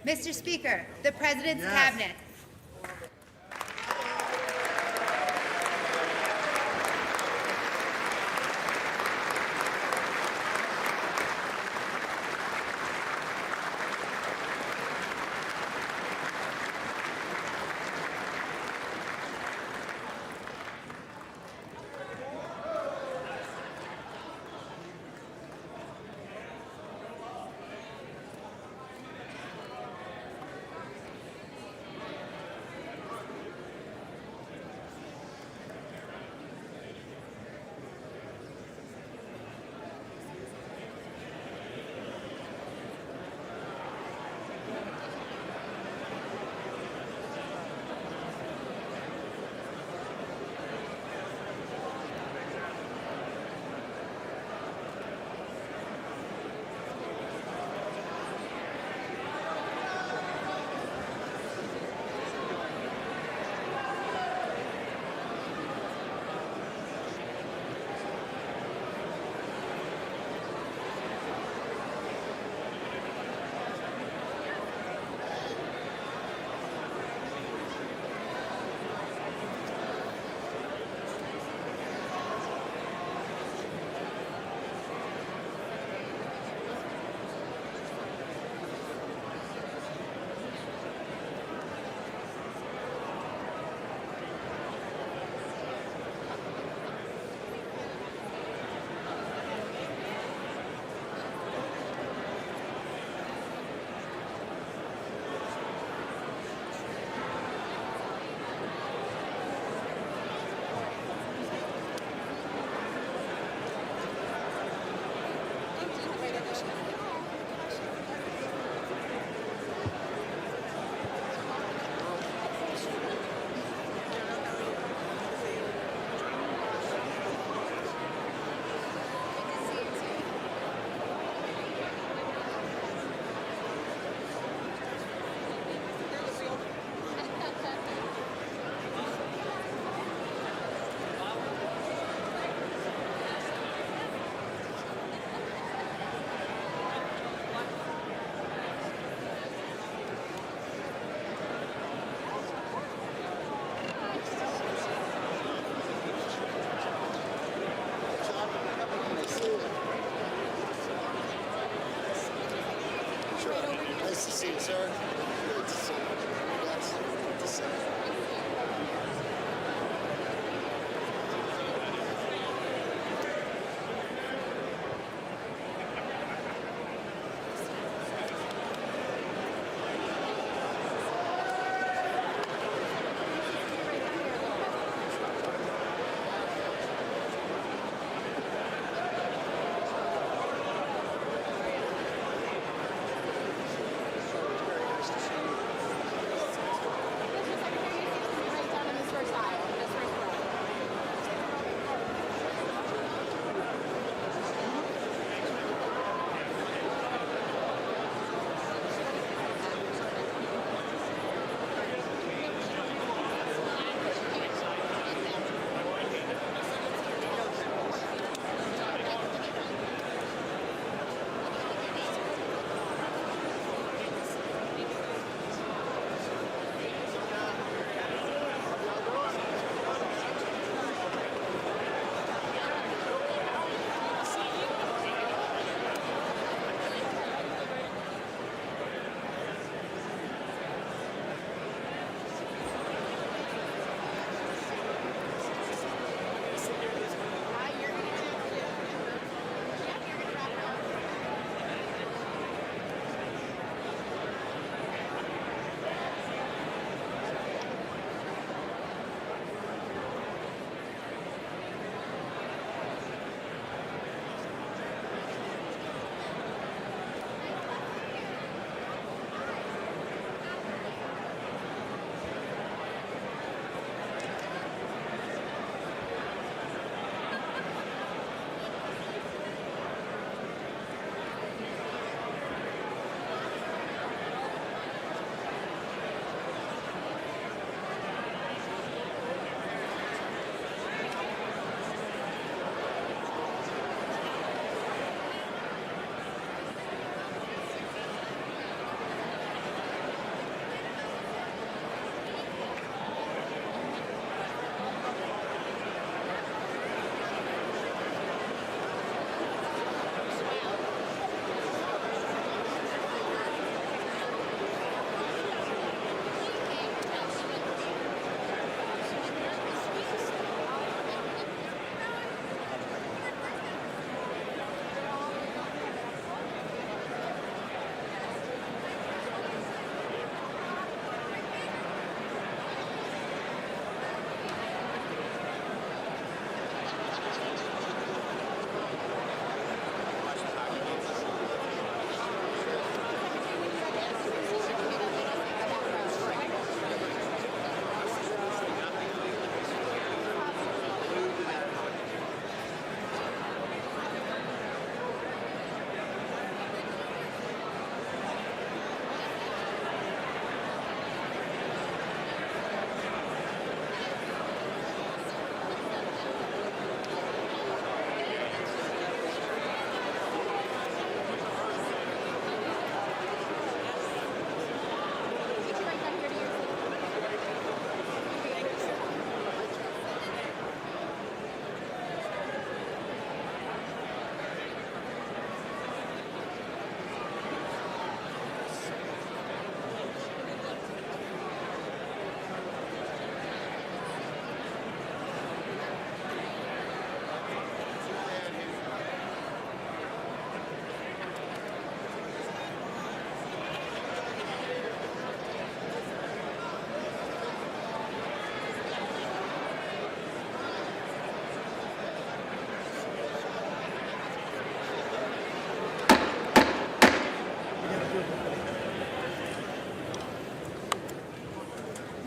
Mr. Speaker, the President's Yes. Cabinet. Nice to see you, sir. Good to see you. Yes, good to see you.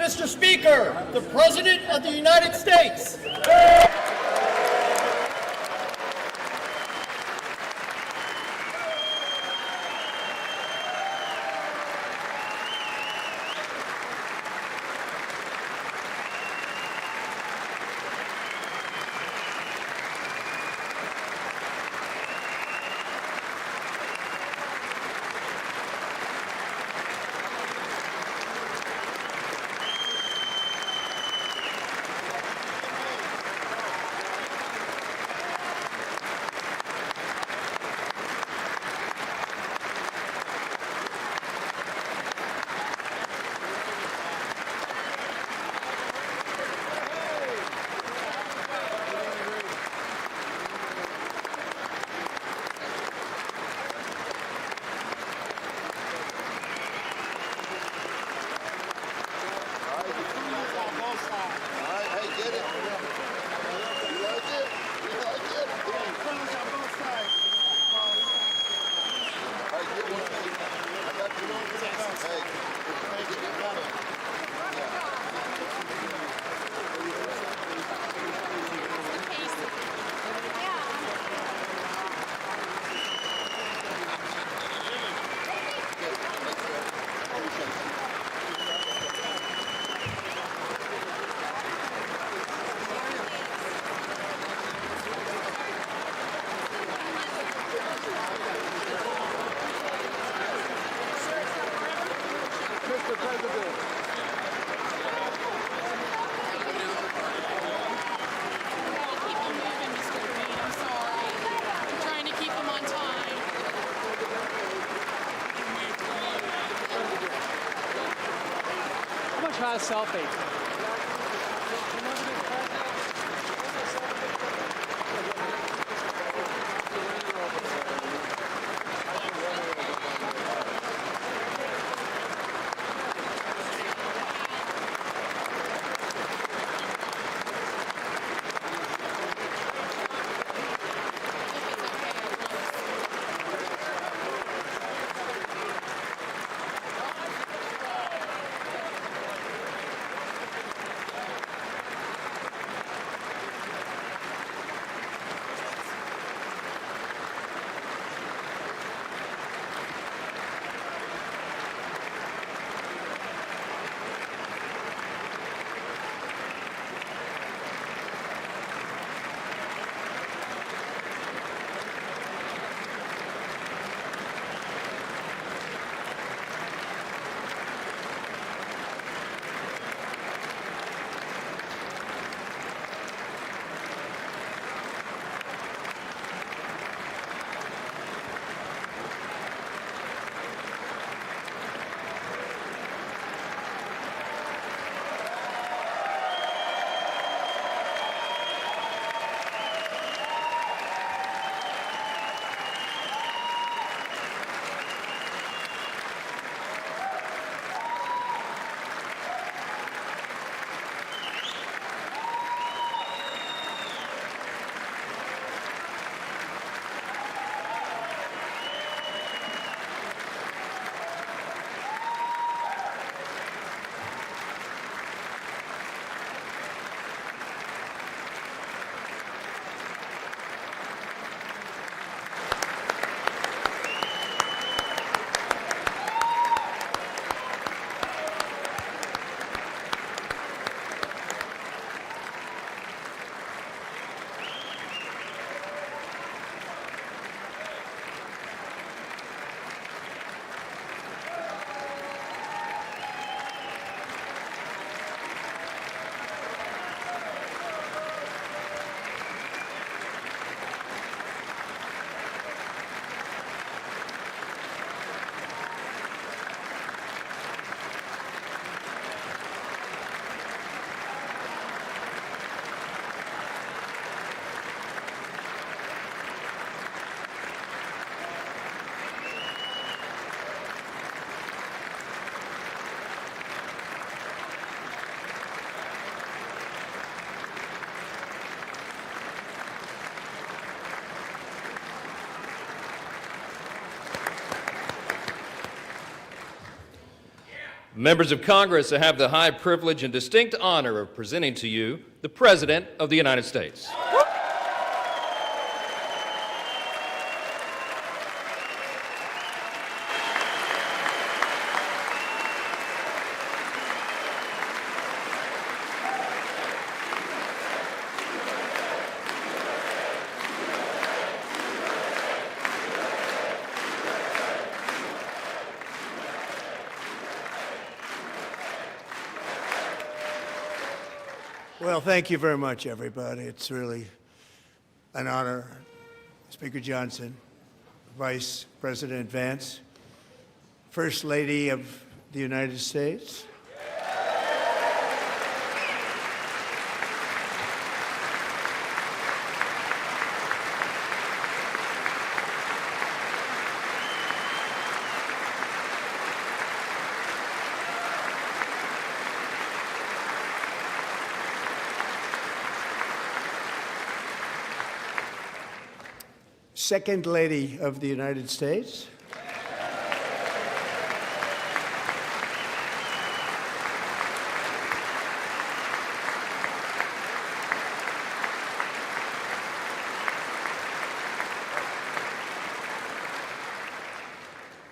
Mr. Speaker, the President of the United States. Try a selfie. Members of Congress, I have the high privilege and distinct honor of presenting to you the President of the United States. Well, thank you very much, everybody. It's really an honor. Speaker Johnson, Vice President Vance, First Lady of the United States, Second Lady of the United States,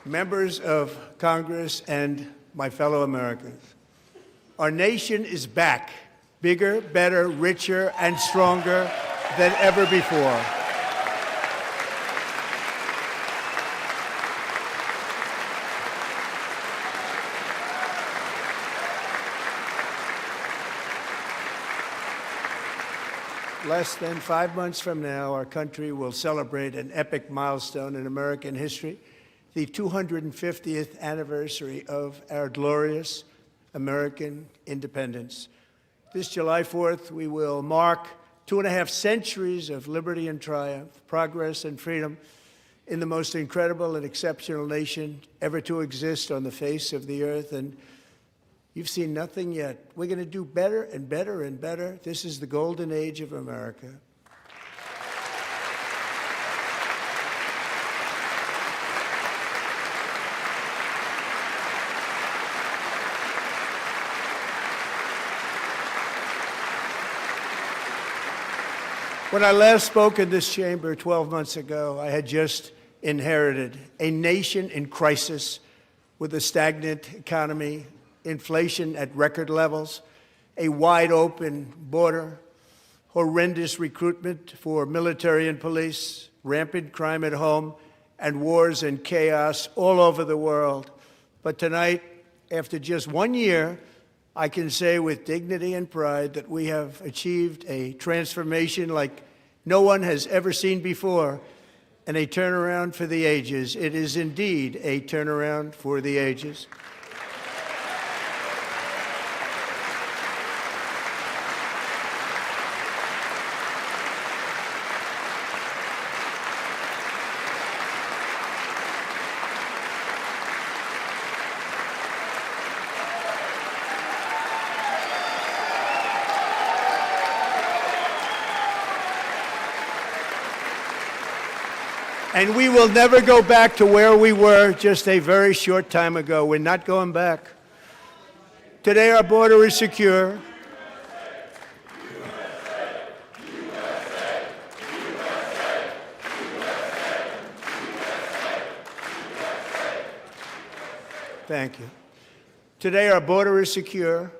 members of Congress, and my fellow Americans. Our nation is back, bigger, better, richer, and stronger than ever before. Less than 5 months from now, our country will celebrate an epic milestone in American history, the 250th anniversary of our glorious American independence. This July 4th, we will mark 2.5 centuries of liberty and triumph, progress and freedom in the most incredible and exceptional nation ever to exist on the face of the earth. And you've seen nothing yet. We're going to do better and better and better. This is the golden age of America. When I last spoke in this chamber 12 months ago, I had just inherited a nation in crisis with a stagnant economy, inflation at record levels, a wide-open border, horrendous recruitment for military and police, rampant crime at home, and wars and chaos all over the world. But tonight, after just 1 year, I can say with dignity and pride that we have achieved a transformation like no one has ever seen before, and a turnaround for the ages. It is indeed a turnaround for the ages. And we will never go back to where we were just a very short time ago. We're not going back. Today, our border is secure. Thank you. Today, our border is secure.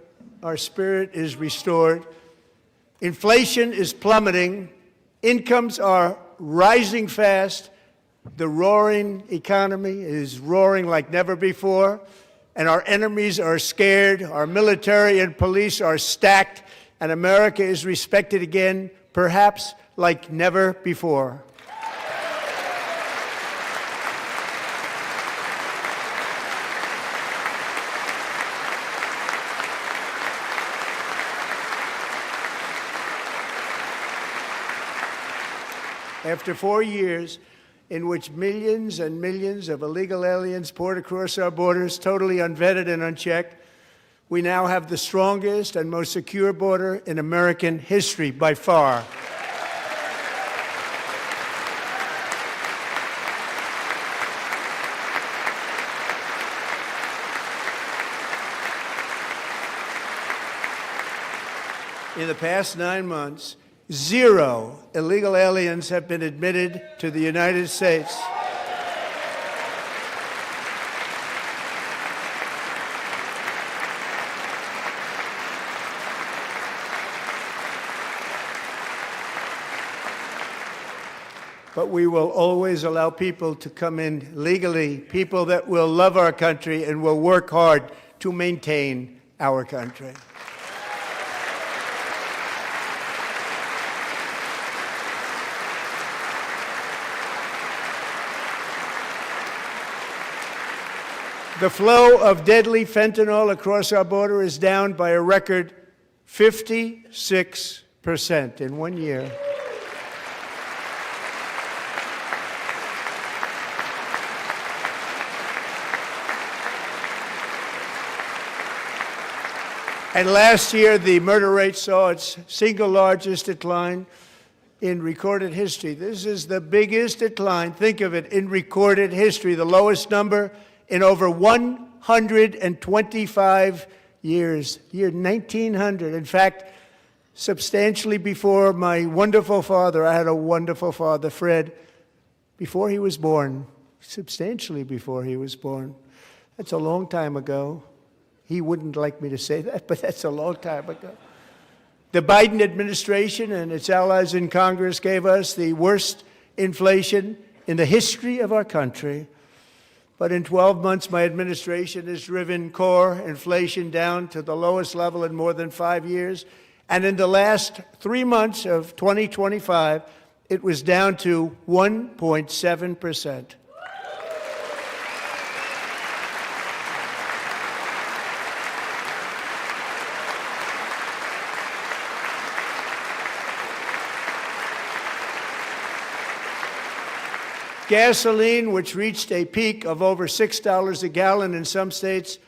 Our spirit is restored. Inflation is plummeting. Incomes are rising fast. The roaring economy is roaring like never before, and our enemies are scared, our military and police are stacked, and America is respected again, perhaps like never before. After 4 years in which millions and millions of illegal aliens poured across our borders, totally unvetted and unchecked, we now have the strongest and most secure border in American history by far. In the past 9 months, 0 illegal aliens have been admitted to the United States. But we will always allow people to come in legally, people that will love our country and will work hard to maintain our country. The flow of deadly fentanyl across our border is down by a record 56% in 1 year. And last year, the murder rate saw its single largest decline in recorded history. This is the biggest decline, think of it, in recorded history, the lowest number in over 125 years, year 1900. In fact, substantially before my wonderful father, I had a wonderful father, Fred, before he was born, substantially before he was born. That's a long time ago. He wouldn't like me to say that, but that's a long time ago. The Biden administration and its allies in Congress gave us the worst inflation in the history of our country. But in 12 months, my administration has driven core inflation down to the lowest level in more than 5 years. And in the last 3 months of 2025, it was down to 1.7%. Gasoline, which reached a peak of over $6 a gallon in some states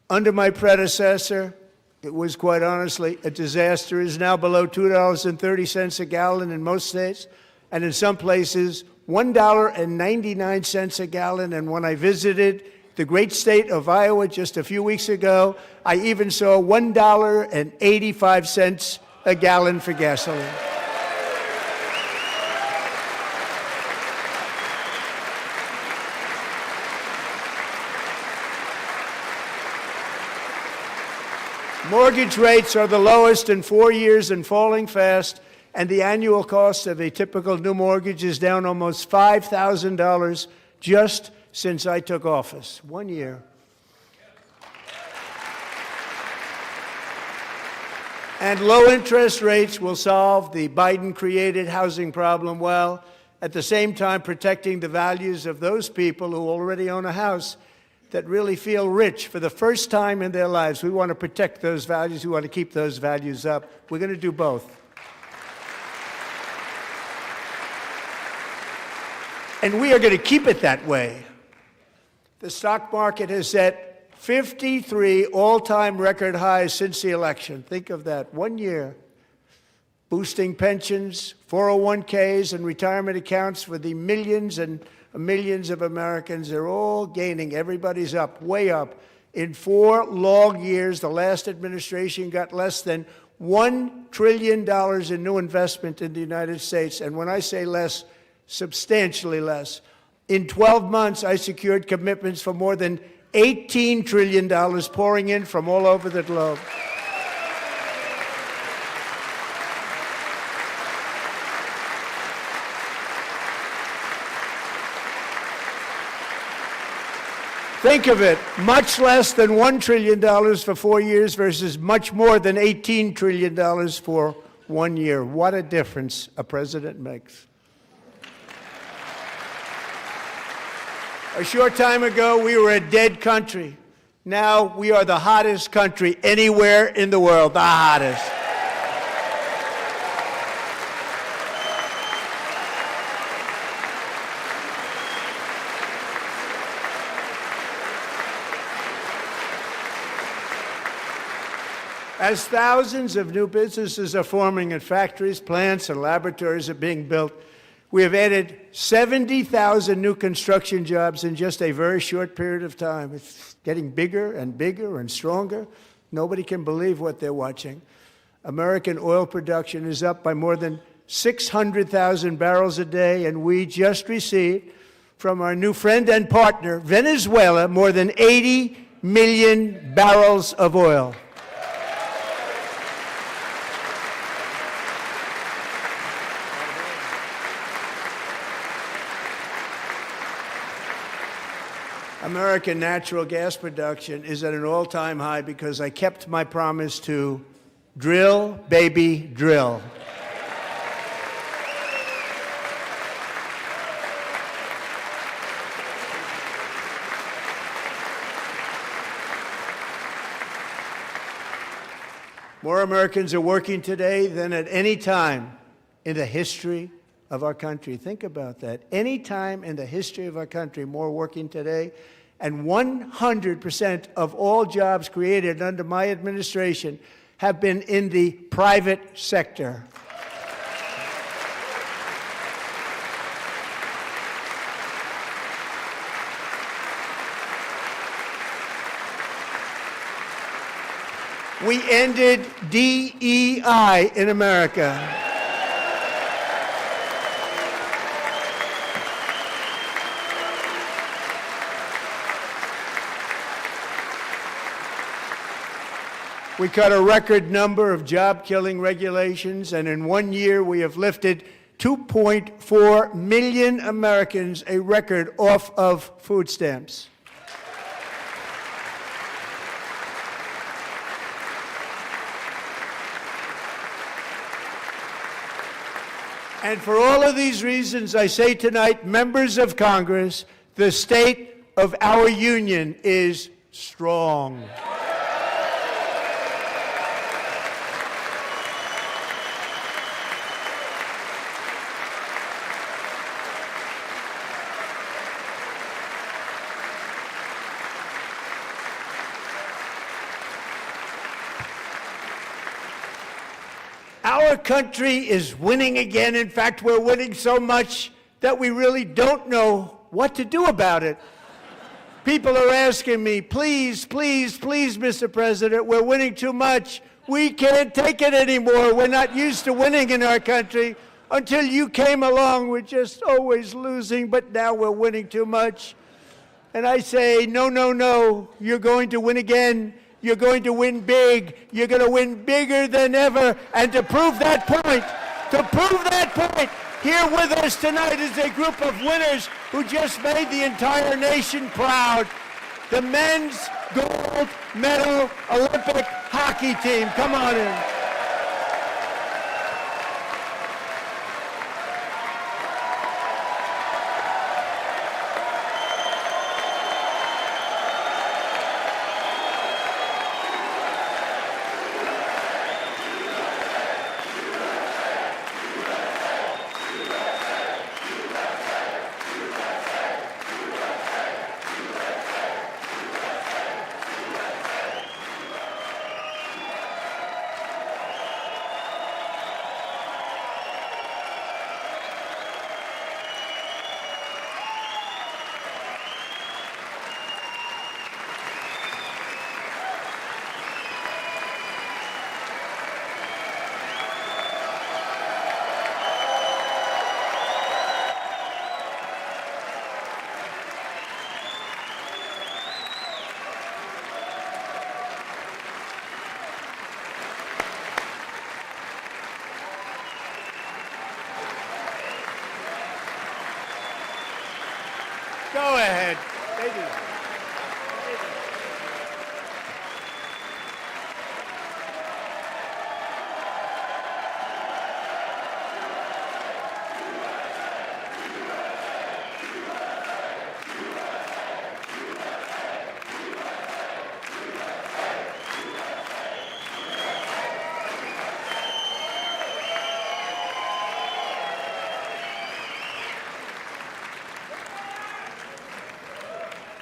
under my predecessor, it was quite honestly a disaster, is now below $2.30 a gallon in most states, and in some places, $1.99 a gallon. And when I visited the great state of Iowa just a few weeks ago, I even saw $1.85 a gallon for gasoline. Mortgage rates are the lowest in 4 years and falling fast, and the annual cost of a typical new mortgage is down almost $5,000 just since I took office. 1 year. And low interest rates will solve the Biden-created housing problem while at the same time protecting the values of those people who already own a house that really feel rich for the first time in their lives. We want to protect those values. We want to keep those values up. We're going to do both. And we are going to keep it that way. The stock market has set 53 all-time record highs since the election. Think of that, 1 year. Boosting pensions, 401ks, and retirement accounts for the millions and millions of Americans. They're all gaining. Everybody's up, way up. In 4 long years, the last administration got less than $1 trillion in new investment in the United States. And when I say less, substantially less. In 12 months, I secured commitments for more than $18 trillion pouring in from all over the globe. Think of it, much less than $1 trillion for 4 years versus much more than $18 trillion for 1 year. What a difference a president makes. A short time ago, we were a dead country. Now we are the hottest country anywhere in the world, the hottest. As thousands of new businesses are forming and factories, plants, and laboratories are being built, we have added 70,000 new construction jobs in just a very short period of time. It's getting bigger and bigger and stronger. Nobody can believe what they're watching. American oil production is up by more than 600,000 barrels a day, and we just received from our new friend and partner, Venezuela, more than 80 million barrels of oil. American natural gas production is at an all-time high because I kept my promise to drill, baby, drill. More Americans are working today than at any time in the history of our country. Think about that. Any time in the history of our country, more working today. And 100% of all jobs created under my administration have been in the private sector. We ended DEI in America. We cut a record number of job-killing regulations, and in 1 year we have lifted 2.4 million Americans, a record, off of food stamps. And for all of these reasons, I say tonight, members of Congress, the state of our union is strong. Our country is winning again. In fact, we're winning so much that we really don't know what to do about it. People are asking me, please, please, please, Mr. President, we're winning too much. We can't take it anymore. We're not used to winning in our country. Until you came along, we're just always losing, but now we're winning too much. And I say, no, no, no, you're going to win again. You're going to win big. You're going to win bigger than ever. And to prove that point, here with us tonight is a group of winners who just made the entire nation proud. The men's gold medal Olympic hockey team. Come on in. Go ahead.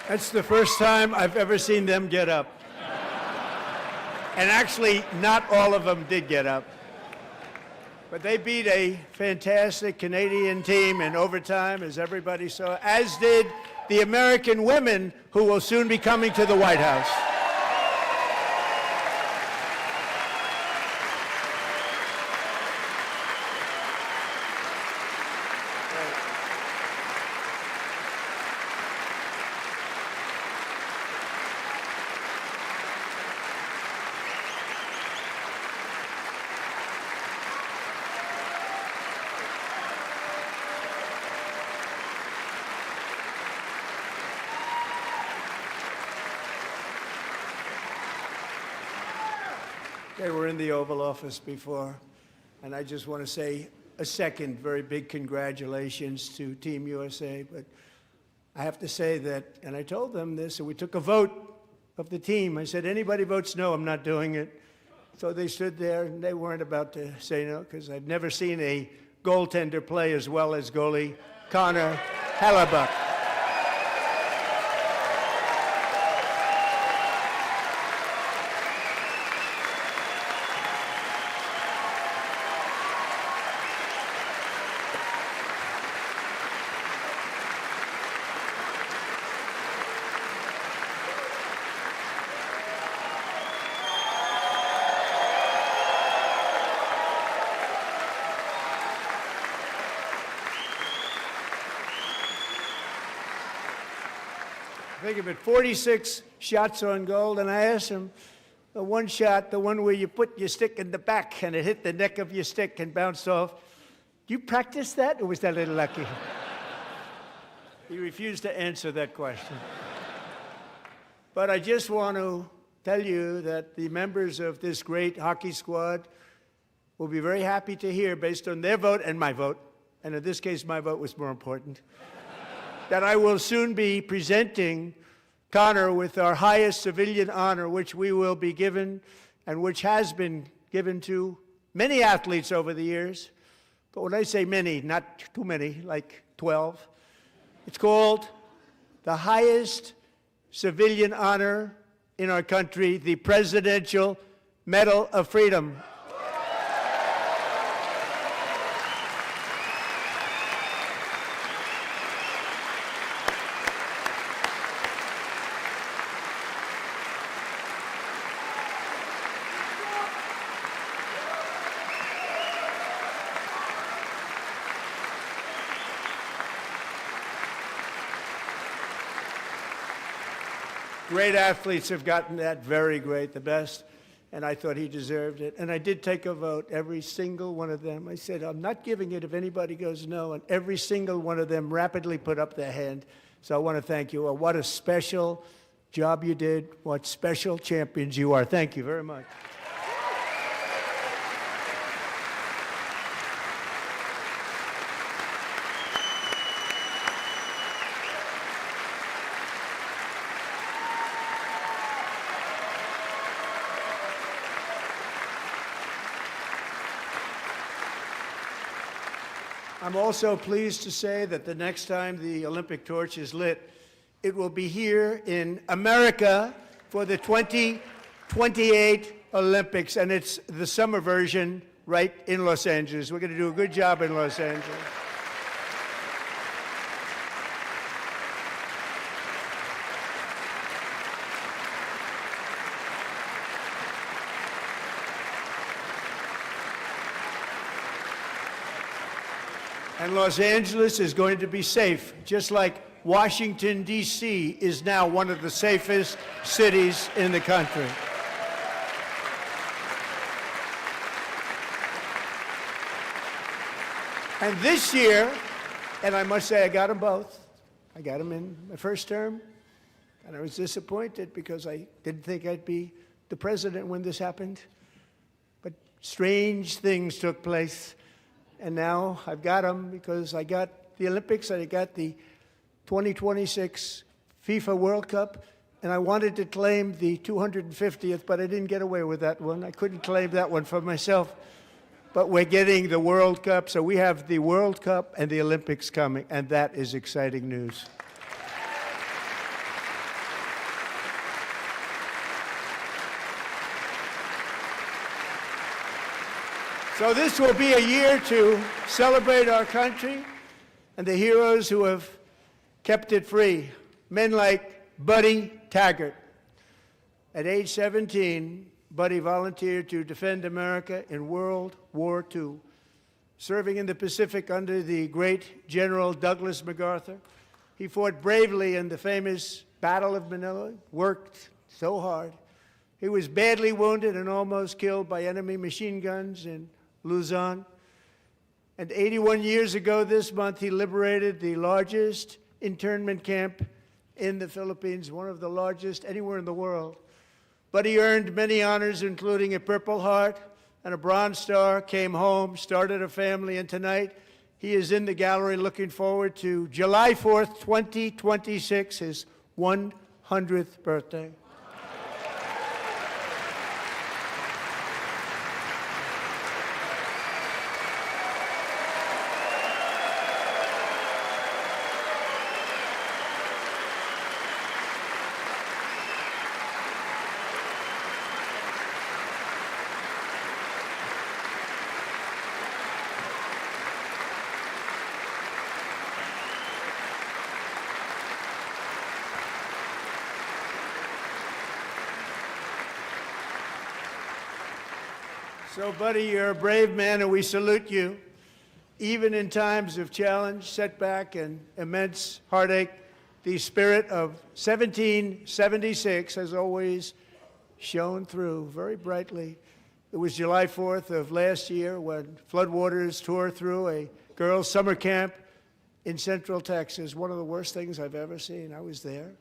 That's the first time I've ever seen them get up. And actually, not all of them did get up. But they beat a fantastic Canadian team in overtime, as everybody saw, as did the American women who will soon be coming to the White House. They were in the Oval Office before, and I just want to say a second very big congratulations to Team USA. But I have to say that, and I told them this, and we took a vote of the team. I said, anybody votes no, I'm not doing it. So they stood there, and they weren't about to say no, because I've never seen a goaltender play as well as goalie Connor Hellebuck. Think of it, 46 shots on goal, and I asked him, the one shot, the one where you put your stick in the back and it hit the neck of your stick and bounced off, do you practice that, or was that a little lucky? He refused to answer that question. But I just want to tell you that the members of this great hockey squad will be very happy to hear, based on their vote and my vote, and in this case my vote was more important, that I will soon be presenting Connor with our highest civilian honor, which we will be given and which has been given to many athletes over the years. But when I say many, not too many, like 12, it's called the highest civilian honor in our country, the Presidential Medal of Freedom. Great athletes have gotten that, very great, the best, and I thought he deserved it. And I did take a vote, every single one of them. I said, I'm not giving it if anybody goes no, and every single one of them rapidly put up their hand. So I want to thank you all. What a special job you did. What special champions you are. Thank you very much. I'm also pleased to say that the next time the Olympic torch is lit, it will be here in America for the 2028 Olympics, and it's the summer version right in Los Angeles. We're going to do a good job in Los Angeles. And Los Angeles is going to be safe, just like Washington, D.C. is now one of the safest cities in the country. And this year, and I must say I got them both. I got them in my first term, and I was disappointed because I didn't think I'd be the president when this happened. But strange things took place. And now I've got them because I got the Olympics and I got the 2026 FIFA World Cup, and I wanted to claim the 250th, but I didn't get away with that one. I couldn't claim that one for myself. But we're getting the World Cup, so we have the World Cup and the Olympics coming, and that is exciting news. So this will be a year to celebrate our country and the heroes who have kept it free. Men like Buddy Taggart. At age 17, Buddy volunteered to defend America in World War II, serving in the Pacific under the great General Douglas MacArthur. He fought bravely in the famous Battle of Manila, worked so hard. He was badly wounded and almost killed by enemy machine guns in Luzon. And 81 years ago this month, he liberated the largest internment camp in the Philippines, one of the largest anywhere in the world. Buddy earned many honors, including a Purple Heart and a Bronze Star, came home, started a family, and tonight he is in the gallery looking forward to July 4th, 2026, his 100th birthday. So, buddy, you're a brave man, and we salute you. Even in times of challenge, setback, and immense heartache, the spirit of 1776 has always shone through very brightly. It was July 4th of last year when floodwaters tore through a girls' summer camp in Central Texas, one of the worst things I've ever seen. I was there,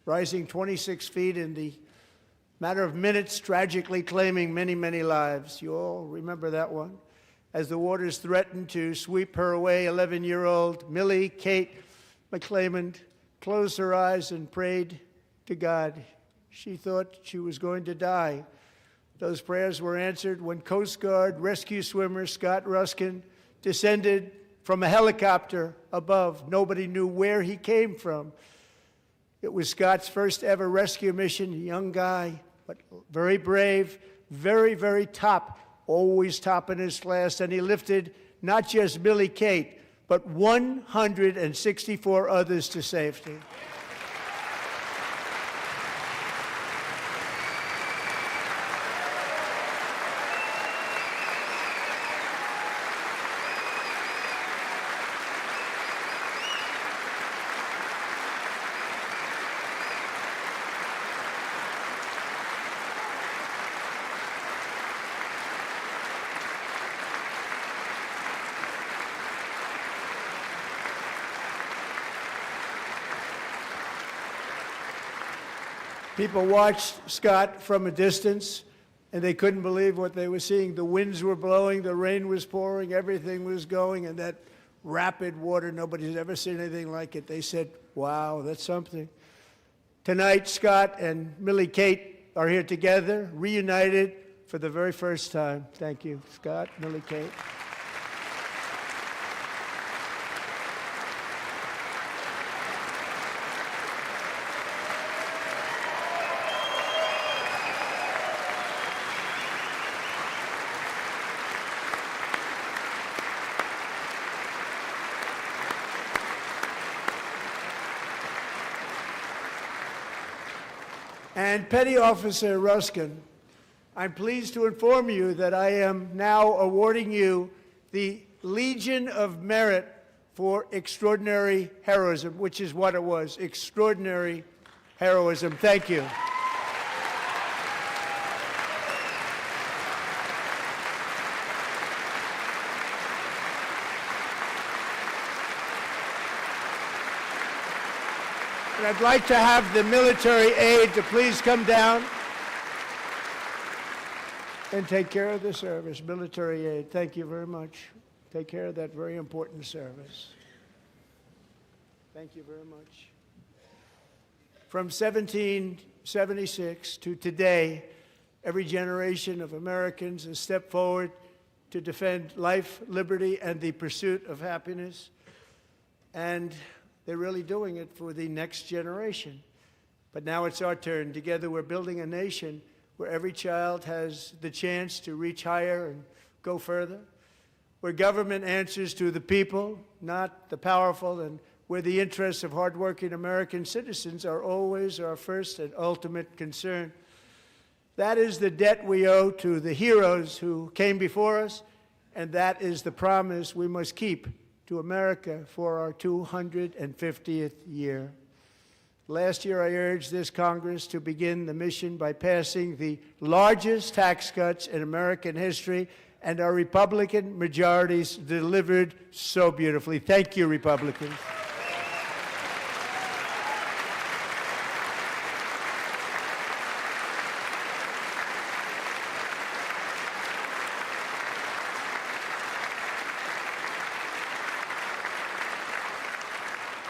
rising 26 feet in the matter of minutes, tragically claiming many, many lives. You all remember that one. As the waters threatened to sweep her away, 11-year-old Millie Kate McClelland closed her eyes and prayed to God. She thought she was going to die. Those prayers were answered when Coast Guard rescue swimmer Scott Ruskin descended from a helicopter above. Nobody knew where he came from. It was Scott's first ever rescue mission, a young guy, but very brave, very, very top, always top in his class. And he lifted not just Millie Kate, but 164 others to safety. People watched Scott from a distance, and they couldn't believe what they were seeing. The winds were blowing, the rain was pouring, everything was going, and that rapid water, nobody's ever seen anything like it. They said, wow, that's something. Tonight, Scott and Millie Kate are here together, reunited for the very first time. Thank you, Scott, Millie Kate. And Petty Officer Ruskin, I'm pleased to inform you that I am now awarding you the Legion of Merit for extraordinary heroism, which is what it was, extraordinary heroism. Thank you. And I'd like to have the military aide to please come down and take care of the service. Military aide, thank you very much. Take care of that very important service. Thank you very much. From 1776 to today, every generation of Americans has stepped forward to defend life, liberty, and the pursuit of happiness. And they're really doing it for the next generation. But now it's our turn. Together we're building a nation where every child has the chance to reach higher and go further, where government answers to the people, not the powerful, and where the interests of hardworking American citizens are always our first and ultimate concern. That is the debt we owe to the heroes who came before us, and that is the promise we must keep to America for our 250th year. Last year, I urged this Congress to begin the mission by passing the largest tax cuts in American history, and our Republican majorities delivered so beautifully. Thank you, Republicans.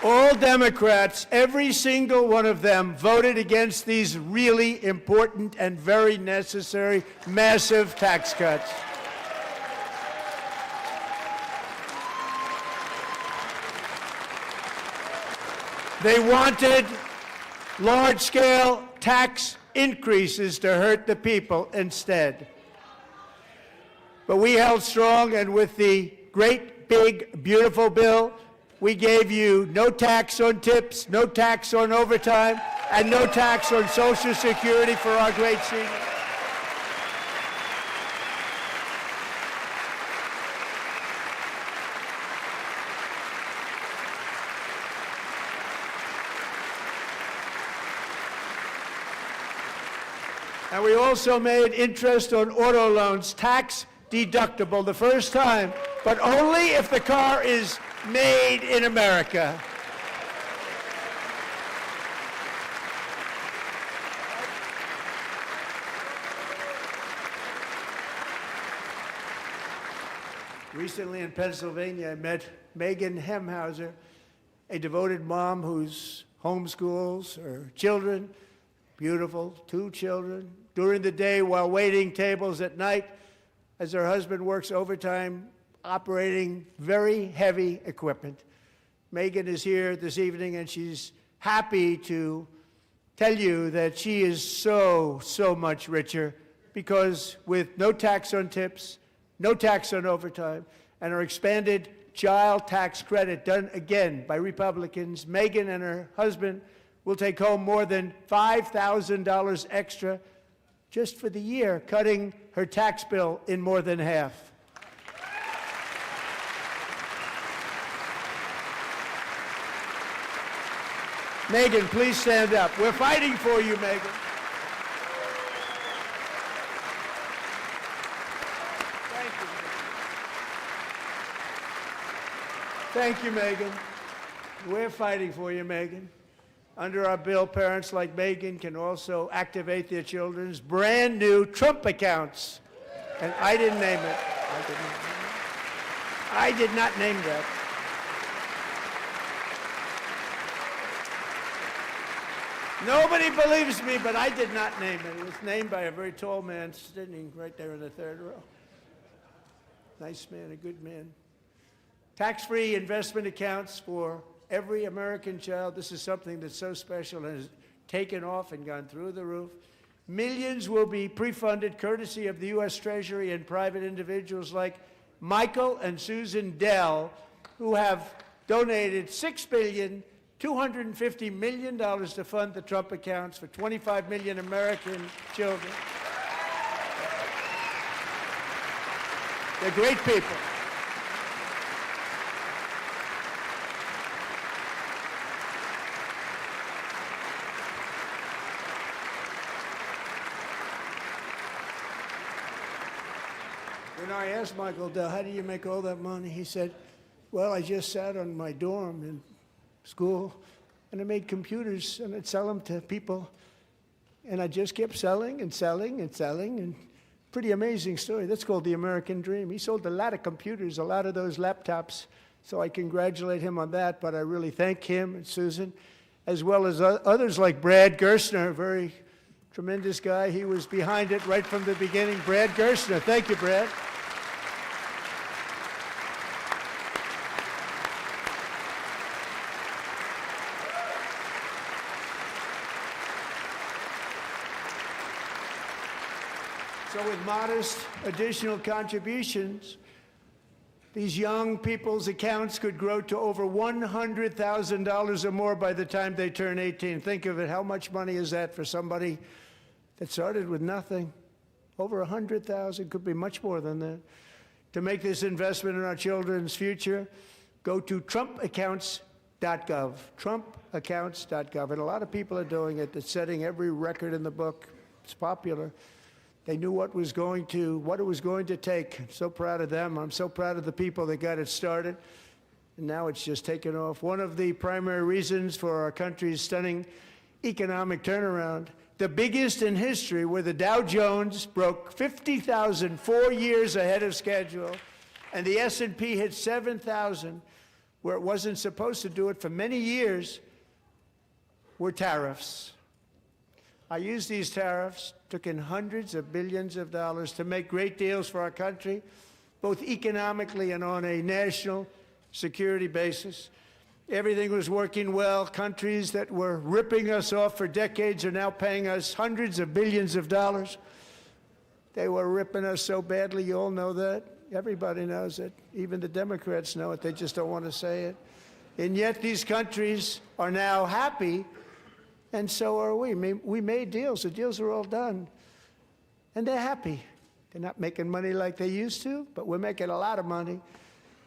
All Democrats, every single one of them, voted against these really important and very necessary massive tax cuts. They wanted large-scale tax increases to hurt the people instead. But we held strong, and with the great, big, beautiful bill, we gave you no tax on tips, no tax on overtime, and no tax on Social Security for our great seniors. And we also made interest on auto loans tax deductible the first time, but only if the car is made in America. Recently in Pennsylvania, I met Megan Hemhauser, a devoted mom who's homeschools her children, beautiful, 2 children, during the day while waiting tables at night as her husband works overtime operating very heavy equipment. Megan is here this evening, and she's happy to tell you that she is so much richer because with no tax on tips, no tax on overtime, and our expanded child tax credit done again by Republicans, Megan and her husband will take home more than $5,000 extra just for the year, cutting her tax bill in more than half. Megan, please stand up. We're fighting for you, Megan. Thank you, Megan. We're fighting for you, Megan. Under our bill, parents like Megan can also activate their children's brand new Trump accounts. And I didn't name it. I did not name that. Nobody believes me, but I did not name it. It was named by a very tall man sitting right there in the 3rd row. Nice man, a good man. Tax-free investment accounts for every American child. This is something that's so special and has taken off and gone through the roof. Millions will be pre-funded courtesy of the U.S. Treasury and private individuals like Michael and Susan Dell, who have donated $6.25 billion to fund the Trump accounts for 25 million American children. They're great people. When I asked Michael Dell, how do you make all that money? He said, well, I just sat on my dorm in school, and I made computers, and I'd sell them to people, and I just kept selling and selling and selling, and pretty amazing story. That's called the American dream. He sold a lot of computers, a lot of those laptops, so I congratulate him on that, but I really thank him and Susan, as well as others like Brad Gerstner, a very tremendous guy. He was behind it right from the beginning. Brad Gerstner. Thank you, Brad. So with modest additional contributions, these young people's accounts could grow to over $100,000 or more by the time they turn 18. Think of it, how much money is that for somebody that started with nothing? Over 100,000, could be much more than that. To make this investment in our children's future, go to trumpaccounts.gov, trumpaccounts.gov. And a lot of people are doing it. It's setting every record in the book. It's popular. They knew what it was going to take. I'm so proud of them. I'm so proud of the people that got it started. And now it's just taken off. One of the primary reasons for our country's stunning economic turnaround, the biggest in history, where the Dow Jones broke 50,000 4 years ahead of schedule, and the S&P hit 7,000, where it wasn't supposed to do it for many years were tariffs. I used these tariffs, took in hundreds of billions of dollars to make great deals for our country, both economically and on a national security basis. Everything was working well. Countries that were ripping us off for decades are now paying us hundreds of billions of dollars. They were ripping us so badly, you all know that. Everybody knows it. Even the Democrats know it. They just don't want to say it. And yet these countries are now happy, and so are we. We made deals. The deals are all done. And they're happy. They're not making money like they used to, but we're making a lot of money.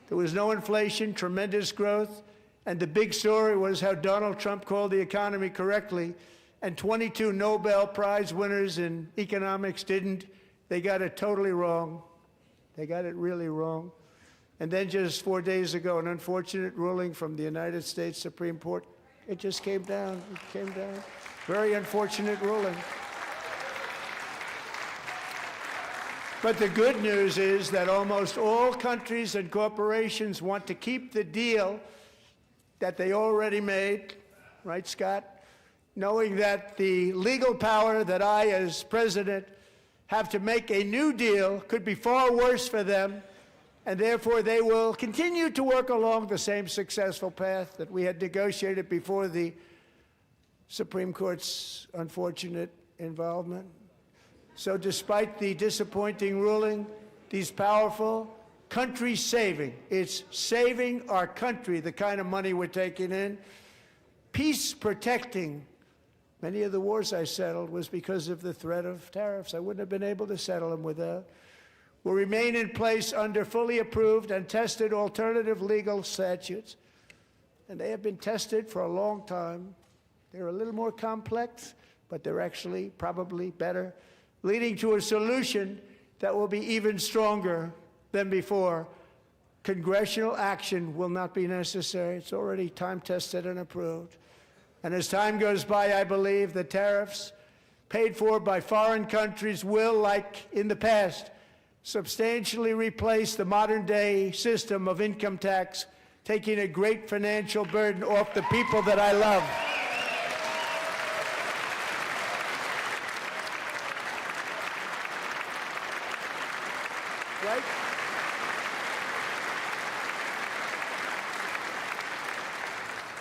There was no inflation, tremendous growth, and the big story was how Donald Trump called the economy correctly, and 22 Nobel Prize winners in economics didn't. They got it totally wrong. They got it really wrong. And then just 4 days ago, an unfortunate ruling from the United States Supreme Court. It just came down. It came down. Very unfortunate ruling. But the good news is that almost all countries and corporations want to keep the deal that they already made, right, Scott? Knowing that the legal power that I, as president, have to make a new deal could be far worse for them, and therefore they will continue to work along the same successful path that we had negotiated before the Supreme Court's unfortunate involvement. So despite the disappointing ruling, these powerful, country-saving, it's saving our country, the kind of money we're taking in, peace-protecting. Many of the wars I settled was because of the threat of tariffs. I wouldn't have been able to settle them without. Will remain in place under fully approved and tested alternative legal statutes. And they have been tested for a long time. They're a little more complex, but they're actually probably better, leading to a solution that will be even stronger than before. Congressional action will not be necessary. It's already time-tested and approved. And as time goes by, I believe the tariffs paid for by foreign countries will, like in the past, substantially replace the modern-day system of income tax, taking a great financial burden off the people that I love. Right?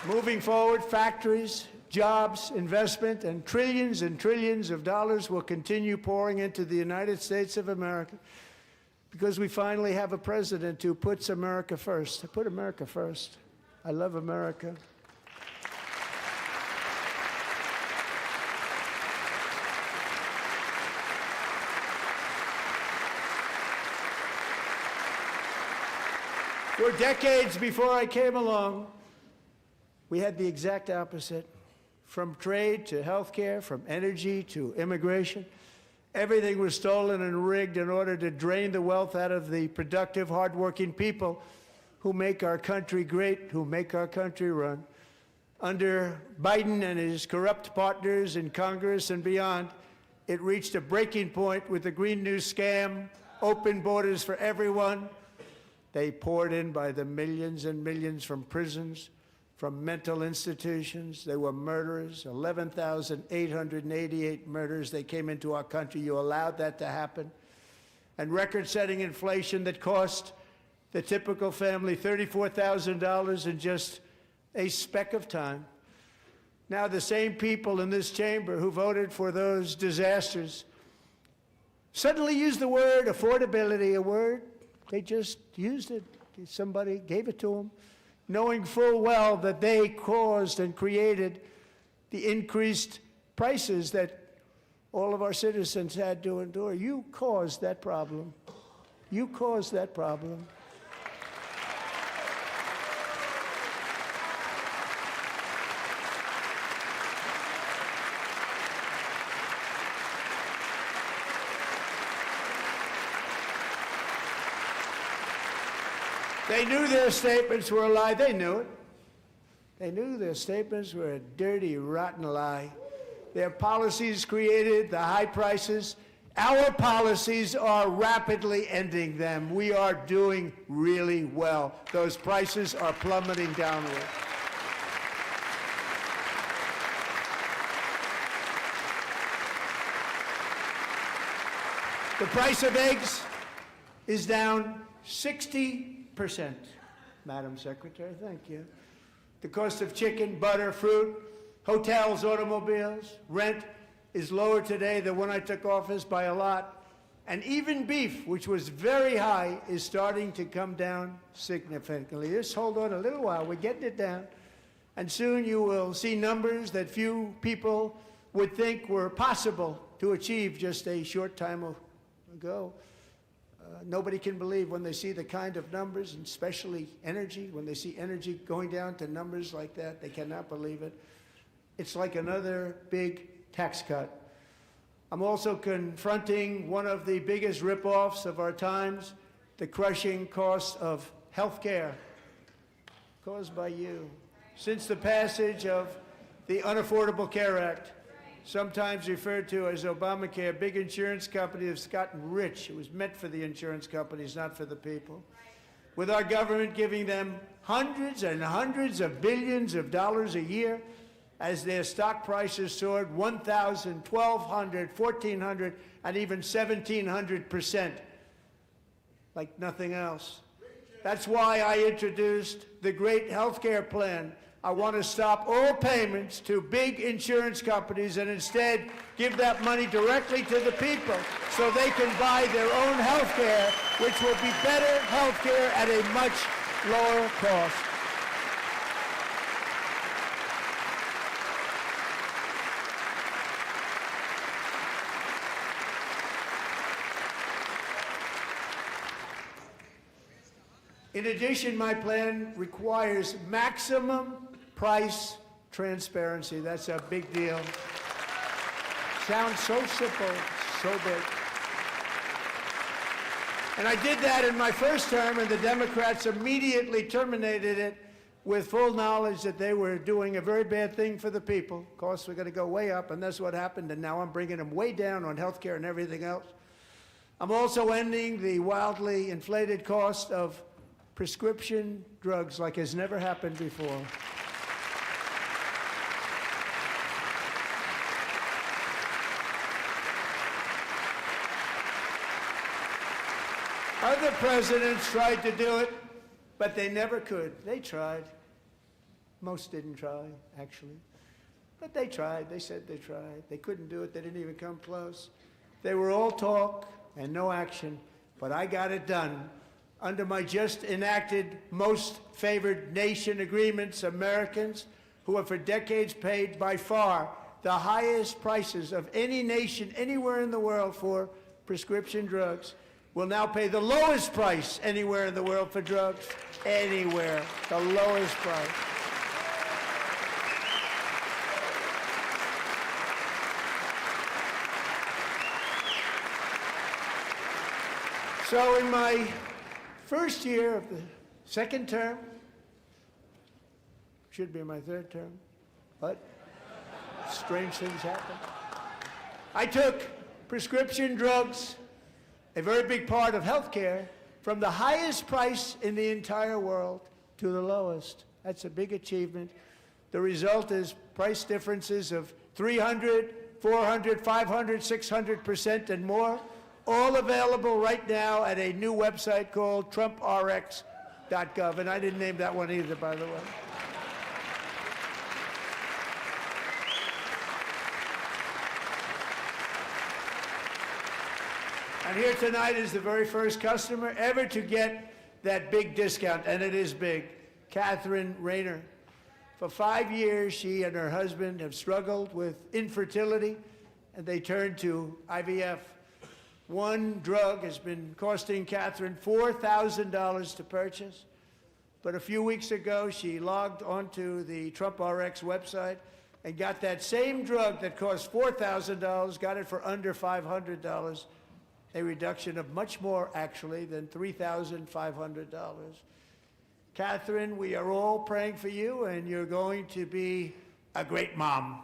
Moving forward, factories, jobs, investment, and trillions of dollars will continue pouring into the United States of America because we finally have a president who puts America first. I put America first. I love America. For decades before I came along, we had the exact opposite. From trade to healthcare, from energy to immigration, everything was stolen and rigged in order to drain the wealth out of the productive, hardworking people who make our country great, who make our country run. Under Biden and his corrupt partners in Congress and beyond, it reached a breaking point with the Green New scam, open borders for everyone. They poured in by the millions and millions from prisons, from mental institutions. They were murderers, 11,888 murders. They came into our country. You allowed that to happen. And record-setting inflation that cost the typical family $34,000 in just a speck of time. Now the same people in this chamber who voted for those disasters suddenly used the word affordability, a word. They just used it. Somebody gave it to them, knowing full well that they caused and created the increased prices that all of our citizens had to endure. You caused that problem. You caused that problem. They knew their statements were a lie. They knew it. They knew their statements were a dirty, rotten lie. Their policies created the high prices Our policies are rapidly ending them. We are doing really well. Those prices are plummeting downward. The price of eggs is down 60%. Madam Secretary, thank you. The cost of chicken, butter, fruit, hotels, automobiles, rent is lower today than when I took office by a lot. And even beef, which was very high, is starting to come down significantly. Just hold on a little while. We're getting it down. And soon you will see numbers that few people would think were possible to achieve just a short time ago. Nobody can believe when they see the kind of numbers, and especially energy, when they see energy going down to numbers like that, they cannot believe it. It's like another big tax cut. I'm also confronting one of the biggest ripoffs of our times, the crushing cost of health care caused by you. Since the passage of the Unaffordable Care Act, sometimes referred to as Obamacare, big insurance companies have gotten rich. It was meant for the insurance companies, not for the people. With our government giving them hundreds and hundreds of billions of dollars a year as their stock prices soared 1,000, 1,200, 1,400, and even 1,700%, like nothing else. That's why I introduced the great health care plan. I want to stop all payments to big insurance companies and instead give that money directly to the people so they can buy their own health care, which will be better health care at a much lower cost. In addition, my plan requires maximum price transparency. That's a big deal. Sounds so simple, so big. And I did that in my first term, and the Democrats immediately terminated it with full knowledge that they were doing a very bad thing for the people. Costs were going to go way up, and that's what happened, and now I'm bringing them way down on health care and everything else. I'm also ending the wildly inflated cost of prescription drugs like has never happened before. Other presidents tried to do it, but they never could. They tried. Most didn't try, actually. But they tried. They said they tried. They couldn't do it. They didn't even come close. They were all talk and no action, but I got it done. Under my just enacted most favored nation agreements, Americans who have for decades paid by far the highest prices of any nation anywhere in the world for prescription drugs will now pay the lowest price anywhere in the world for drugs. Anywhere. The lowest price. So in my first year of the second term, should be my third term, but strange things happen. I took prescription drugs, a very big part of health care, from the highest price in the entire world to the lowest. That's a big achievement. The result is price differences of 300, 400, 500, 600% and more, all available right now at a new website called TrumpRx.gov. And I didn't name that one either, by the way. And here tonight is the very first customer ever to get that big discount, and it is big, Catherine Rayner. For 5 years, she and her husband have struggled with infertility, and they turned to IVF. One drug has been costing Catherine $4,000 to purchase, but a few weeks ago, she logged onto the TrumpRx website and got that same drug that cost $4,000, got it for under $500. A reduction of much more, actually, than $3,500. Catherine, we are all praying for you, and you're going to be a great mom.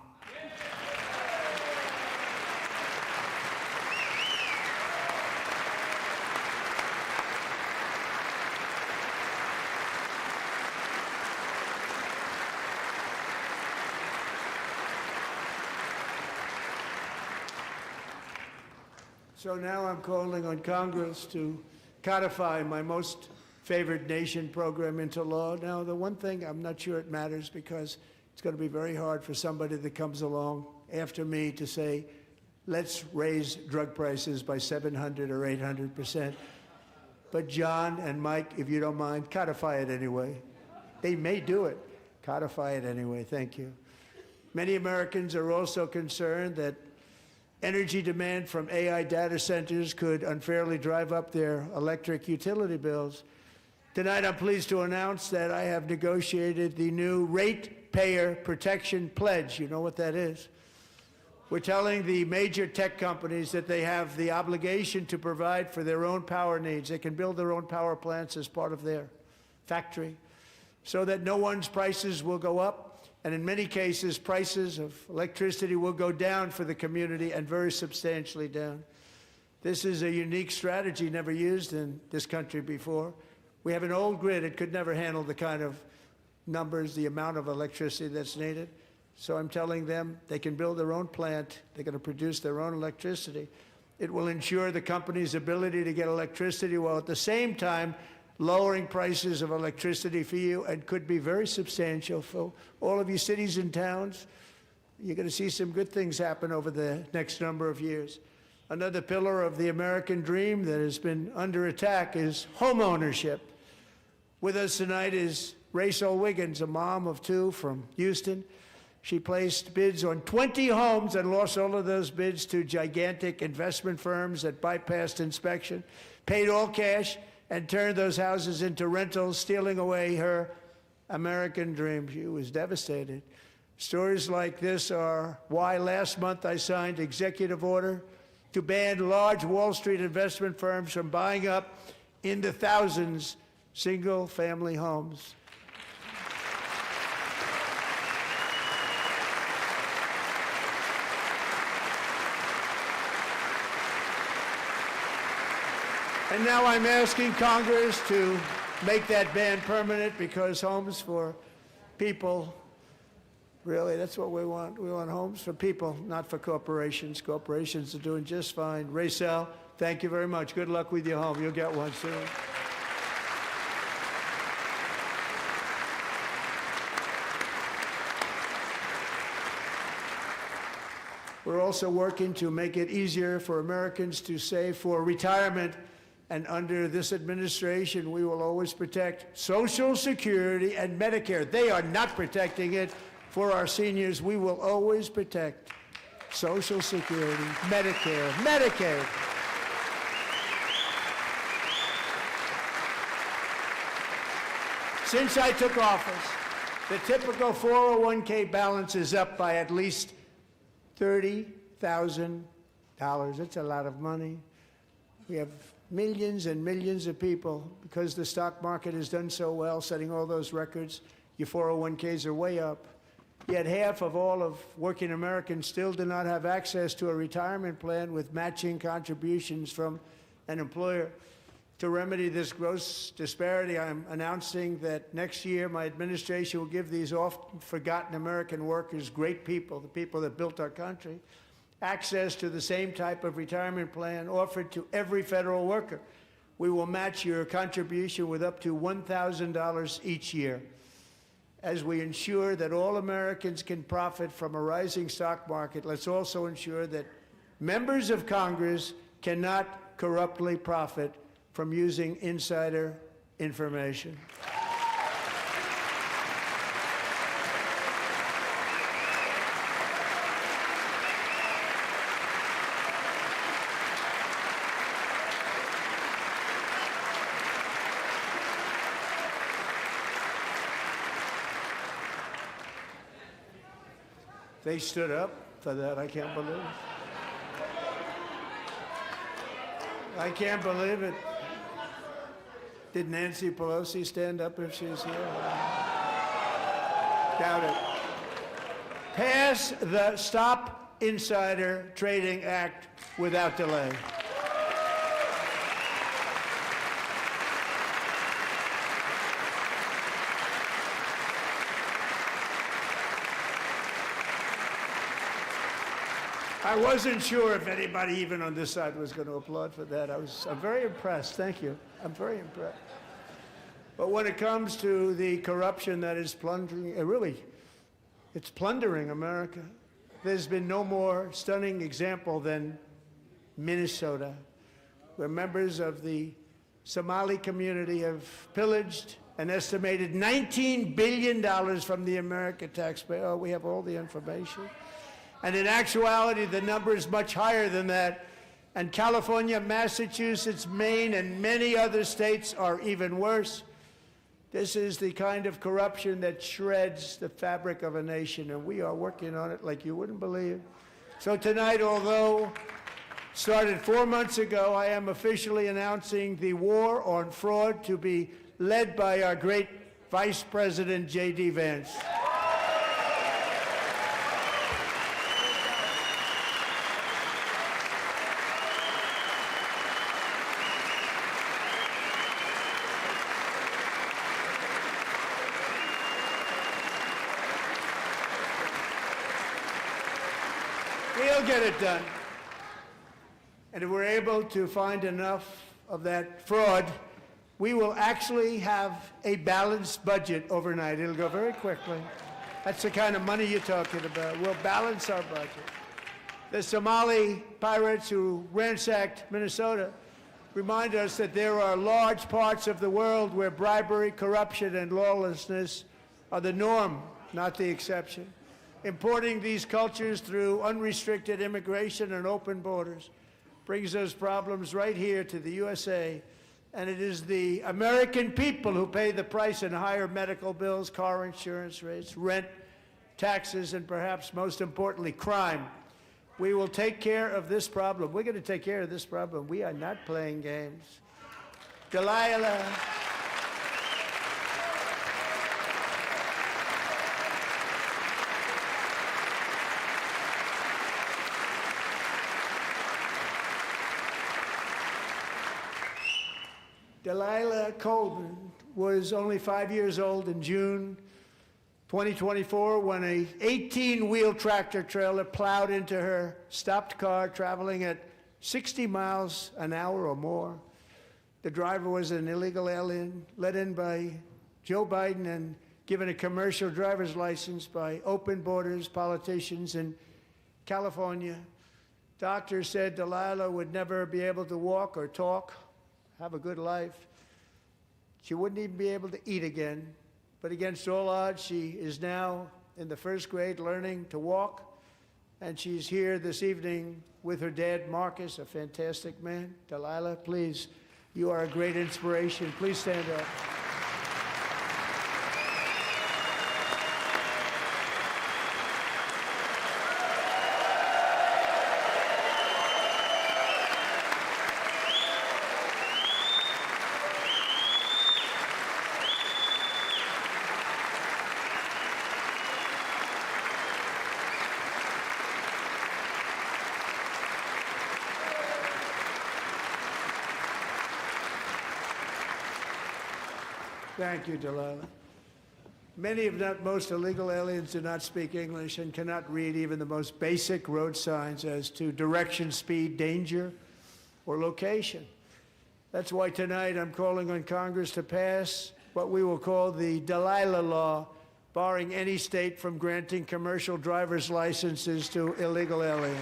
So now I'm calling on Congress to codify my most favored nation program into law. Now, the one thing, I'm not sure it matters because it's going to be very hard for somebody that comes along after me to say, let's raise drug prices by 700 or 800%. But John and Mike, if you don't mind, codify it anyway. They may do it. Codify it anyway. Thank you. Many Americans are also concerned that energy demand from AI data centers could unfairly drive up their electric utility bills. Tonight, I'm pleased to announce that I have negotiated the new Ratepayer Protection Pledge. You know what that is? We're telling the major tech companies that they have the obligation to provide for their own power needs. They can build their own power plants as part of their factory so that no one's prices will go up. And in many cases, prices of electricity will go down for the community and very substantially down. This is a unique strategy never used in this country before. We have an old grid. It could never handle the kind of numbers, the amount of electricity that's needed. So I'm telling them they can build their own plant. They're going to produce their own electricity. It will ensure the company's ability to get electricity while at the same time lowering prices of electricity for you, and could be very substantial for all of you cities and towns. You're going to see some good things happen over the next number of years. Another pillar of the American dream that has been under attack is home ownership. With us tonight is Rachel Wiggins, a mom of two from Houston. She placed bids on 20 homes and lost all of those bids to gigantic investment firms that bypassed inspection, paid all cash, and turned those houses into rentals, stealing away her American dream. She was devastated. Stories like this are why last month I signed executive order to ban large Wall Street investment firms from buying up into thousands single-family homes. And now I'm asking Congress to make that ban permanent, because homes for people, really, that's what we want. We want homes for people, not for corporations. Corporations are doing just fine. Racel, thank you very much. Good luck with your home. You'll get one soon. We're also working to make it easier for Americans to save for retirement. And under this administration, we will always protect Social Security and Medicare. They are not protecting it for our seniors. We will always protect Social Security, Medicare, Medicaid. Since I took office, the typical 401k balance is up by at least $30,000. That's a lot of money. We have millions and millions of people, because the stock market has done so well, setting all those records. Your 401ks are way up. Yet half of all of working Americans still do not have access to a retirement plan with matching contributions from an employer. To remedy this gross disparity, I'm announcing that next year my administration will give these often forgotten American workers, great people, the people that built our country, access to the same type of retirement plan offered to every federal worker. We will match your contribution with up to $1,000 each year. As we ensure that all Americans can profit from a rising stock market, let's also ensure that members of Congress cannot corruptly profit from using insider information. They stood up for that. I can't believe it. I can't believe it. Did Nancy Pelosi stand up if she was here? Doubt it. Pass the Stop Insider Trading Act without delay. I wasn't sure if anybody even on this side was going to applaud for that. I'm very impressed. Thank you. I'm very impressed. But when it comes to the corruption that is plundering, it's plundering America. There's been no more stunning example than Minnesota, where members of the Somali community have pillaged an estimated $19 billion from the American taxpayer. Oh, we have all the information. And in actuality, the number is much higher than that. And California, Massachusetts, Maine, and many other states are even worse. This is the kind of corruption that shreds the fabric of a nation, and we are working on it like you wouldn't believe. So tonight, although started 4 months ago, I am officially announcing the war on fraud to be led by our great Vice President, J.D. Vance. We'll get it done. And if we're able to find enough of that fraud, we will actually have a balanced budget overnight. It'll go very quickly. That's the kind of money you're talking about. We'll balance our budget. The Somali pirates who ransacked Minnesota remind us that there are large parts of the world where bribery, corruption, and lawlessness are the norm, not the exception. Importing these cultures through unrestricted immigration and open borders brings those problems right here to the USA. And it is the American people who pay the price in higher medical bills, car insurance rates, rent, taxes, and perhaps most importantly, crime. We will take care of this problem. We're going to take care of this problem. We are not playing games. Delilah. Delilah Colvin was only 5 years old in June 2024 when a 18-wheel tractor trailer plowed into her stopped car traveling at 60 miles an hour or more. The driver was an illegal alien let in by Joe Biden and given a commercial driver's license by open borders politicians in California. Doctors said Delilah would never be able to walk or talk, have a good life. She wouldn't even be able to eat again. But against all odds, she is now in the first grade learning to walk. And she's here this evening with her dad, Marcus, a fantastic man. Delilah, please, you are a great inspiration. Please stand up. Thank you, Delilah. Many, if not most, illegal aliens do not speak English and cannot read even the most basic road signs as to direction, speed, danger, or location. That's why tonight I'm calling on Congress to pass what we will call the Delilah Law, barring any state from granting commercial driver's licenses to illegal aliens.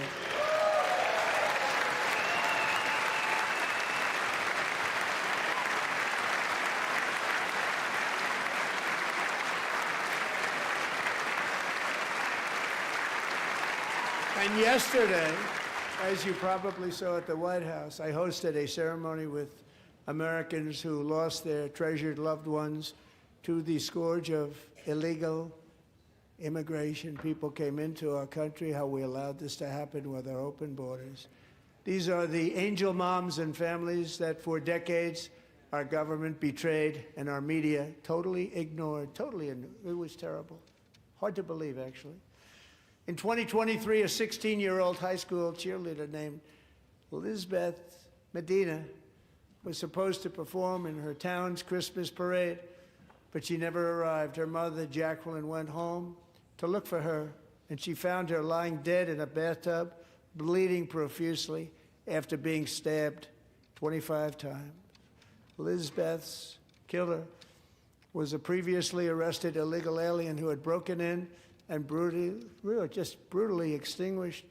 And yesterday, as you probably saw at the White House, I hosted a ceremony with Americans who lost their treasured loved ones to the scourge of illegal immigration. People came into our country, how we allowed this to happen with our open borders. These are the angel moms and families that for decades our government betrayed and our media totally ignored. It was terrible. Hard to believe, actually. In 2023, a 16-year-old high school cheerleader named Elizabeth Medina was supposed to perform in her town's Christmas parade, but she never arrived. Her mother, Jacqueline, went home to look for her, and she found her lying dead in a bathtub bleeding profusely after being stabbed 25 times. Lizbeth's killer was a previously arrested illegal alien who had broken in and brutally extinguished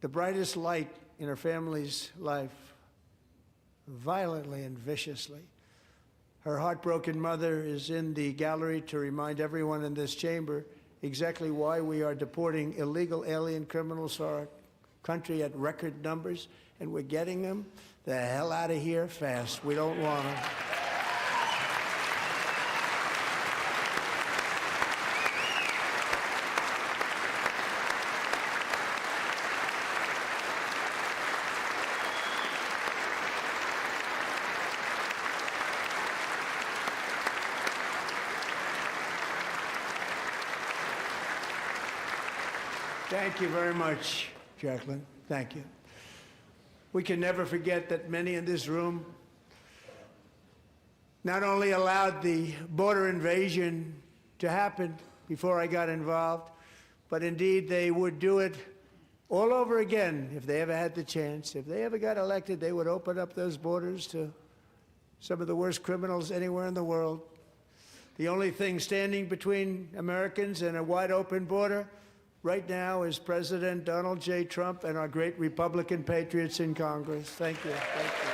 the brightest light in her family's life, violently and viciously. Her heartbroken mother is in the gallery to remind everyone in this chamber exactly why we are deporting illegal alien criminals to our country at record numbers, and we're getting them the hell out of here fast. We don't want them. Thank you very much, Jacqueline. Thank you. We can never forget that many in this room not only allowed the border invasion to happen before I got involved, but indeed they would do it all over again if they ever had the chance. If they ever got elected, they would open up those borders to some of the worst criminals anywhere in the world. The only thing standing between Americans and a wide open border right now is President Donald J. Trump and our great Republican patriots in Congress. Thank you. Thank you.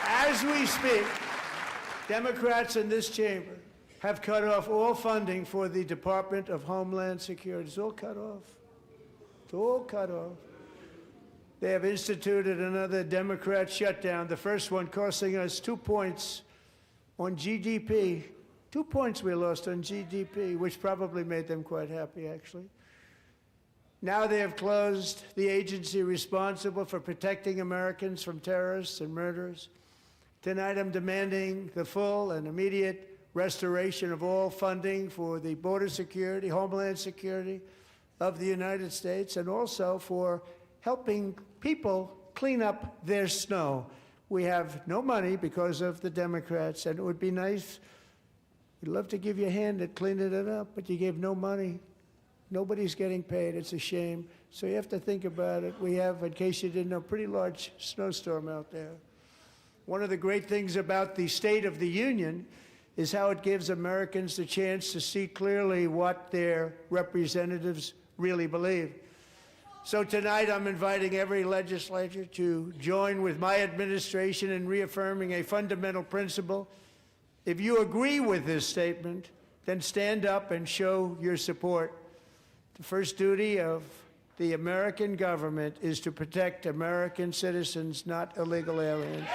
As we speak, Democrats in this chamber have cut off all funding for the Department of Homeland Security. It's all cut off. It's all cut off. They have instituted another Democrat shutdown, the first one costing us 2 points on GDP. 2 points we lost on GDP, which probably made them quite happy, actually. Now they have closed the agency responsible for protecting Americans from terrorists and murderers. Tonight I'm demanding the full and immediate restoration of all funding for the border security, homeland security of the United States, and also for helping people clean up their snow. We have no money because of the Democrats, and it would be nice, we'd love to give you a hand at cleaning it up, but you gave no money. Nobody's getting paid. It's a shame. So you have to think about it. We have, in case you didn't know, a pretty large snowstorm out there. One of the great things about the State of the Union is how it gives Americans the chance to see clearly what their representatives really believe. So tonight I'm inviting every legislator to join with my administration in reaffirming a fundamental principle. If you agree with this statement, then stand up and show your support. The first duty of the American government is to protect American citizens, not illegal aliens.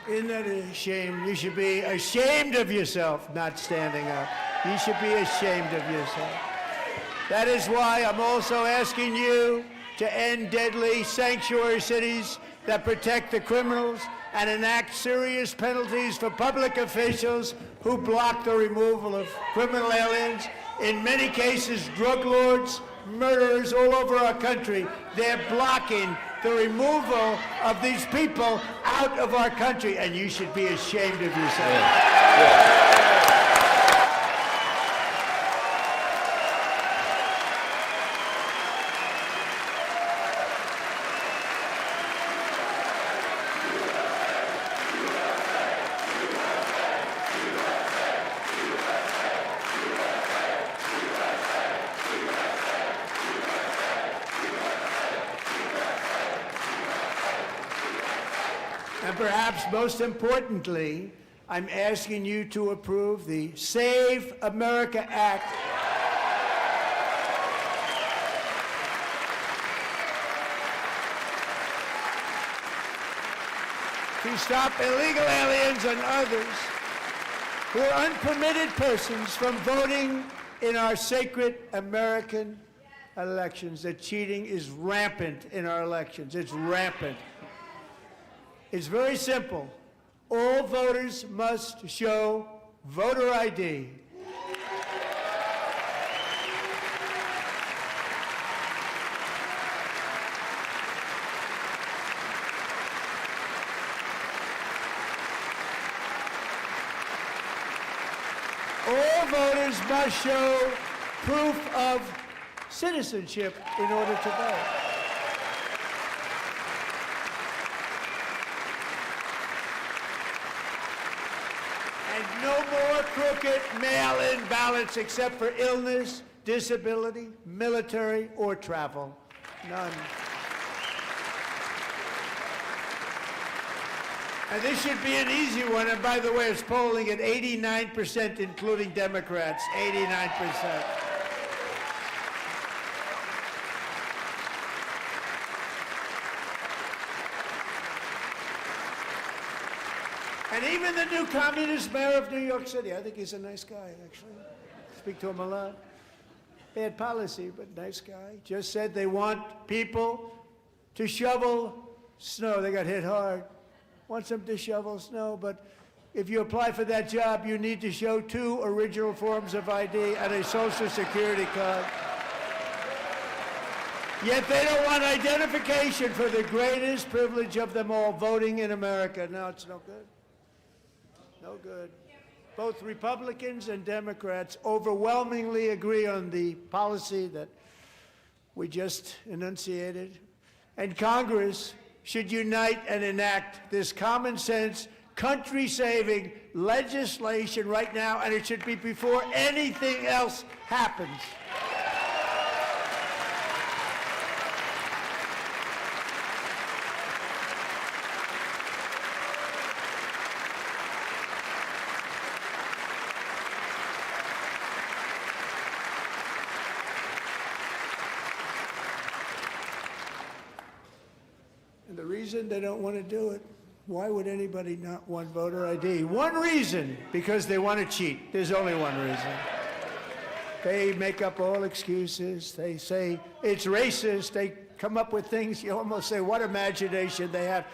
Isn't that a shame? You should be ashamed of yourself not standing up. You should be ashamed of yourself. That is why I'm also asking you to end deadly sanctuary cities that protect the criminals and enact serious penalties for public officials who block the removal of criminal aliens. In many cases, drug lords, murderers all over our country, they're blocking the removal of these people out of our country, and you should be ashamed of yourself. Yeah. And perhaps most importantly, I'm asking you to approve the Save America Act. To stop illegal aliens and others who are unpermitted persons from voting in our sacred American elections. That cheating is rampant in our elections. It's rampant. It's very simple. All voters must show voter ID. All voters must show proof of citizenship in order to vote. And no more crooked mail-in ballots except for illness, disability, military, or travel. None. And this should be an easy one. And by the way, it's polling at 89%, including Democrats. 89%. And even the new communist mayor of New York City, I think he's a nice guy, actually. Speak to him a lot. Bad policy, but nice guy. Just said they want people to shovel snow. They got hit hard. Wants them to shovel snow, but if you apply for that job, you need to show 2 original forms of ID and a Social Security card. Yet they don't want identification for the greatest privilege of them all, voting in America. No, it's no good. No good. Both Republicans and Democrats overwhelmingly agree on the policy that we just enunciated. And Congress should unite and enact this common sense, country-saving legislation right now, and it should be before anything else happens. And the reason they don't want to do it, why would anybody not want voter ID? One reason, because they want to cheat. There's only one reason. They make up all excuses. They say it's racist. They come up with things you almost say, what imagination they have.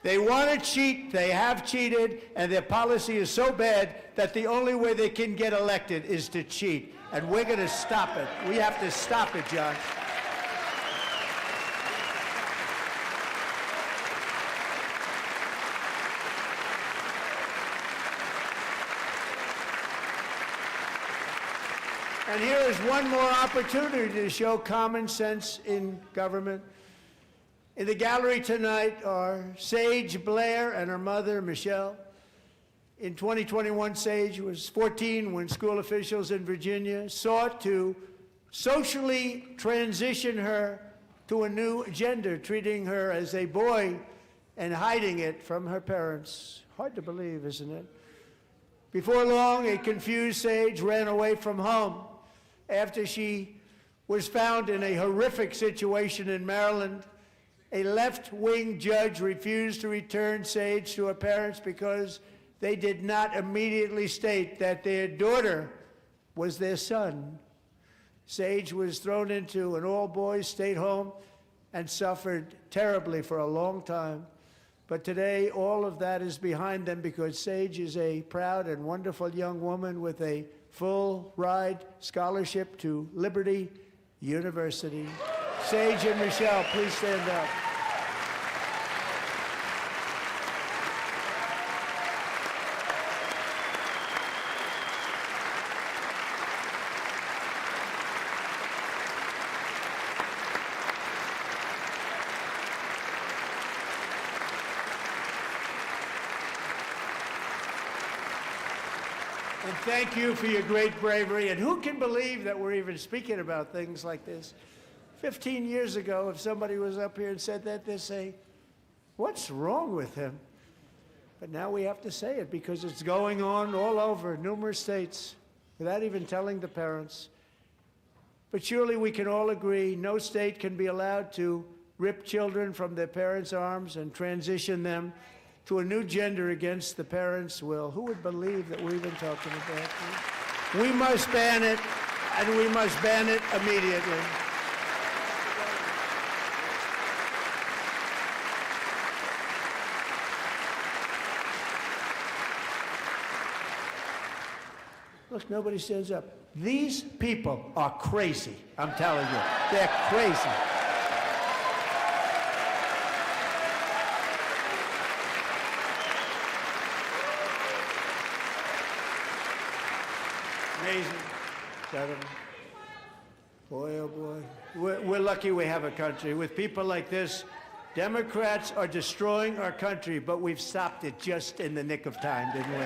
They want to cheat. They have cheated. And their policy is so bad that the only way they can get elected is to cheat. And we're going to stop it. We have to stop it, John. And here is one more opportunity to show common sense in government. In the gallery tonight are Sage Blair and her mother, Michelle. In 2021, Sage was 14 when school officials in Virginia sought to socially transition her to a new gender, treating her as a boy and hiding it from her parents. Hard to believe, isn't it? Before long, a confused Sage ran away from home after she was found in a horrific situation in Maryland A left-wing judge refused to return Sage to her parents because they did not immediately state that their daughter was their son. Sage was thrown into an all-boys state home and suffered terribly for a long time. But today, all of that is behind them because Sage is a proud and wonderful young woman with a full-ride scholarship to Liberty University. Sage and Michelle, please stand up. And thank you for your great bravery. And who can believe that we're even speaking about things like this? 15 years ago, if somebody was up here and said that, they'd say, what's wrong with him? But now we have to say it because it's going on all over numerous states without even telling the parents. But surely we can all agree no state can be allowed to rip children from their parents' arms and transition them to a new gender against the parents' will. Who would believe that we're even talking about this? We must ban it, and we must ban it immediately. Look, nobody stands up. These people are crazy, I'm telling you. They're crazy. Amazing. Gentlemen. Boy, oh boy. We're lucky we have a country. With people like this, Democrats are destroying our country, but we've stopped it just in the nick of time, didn't we?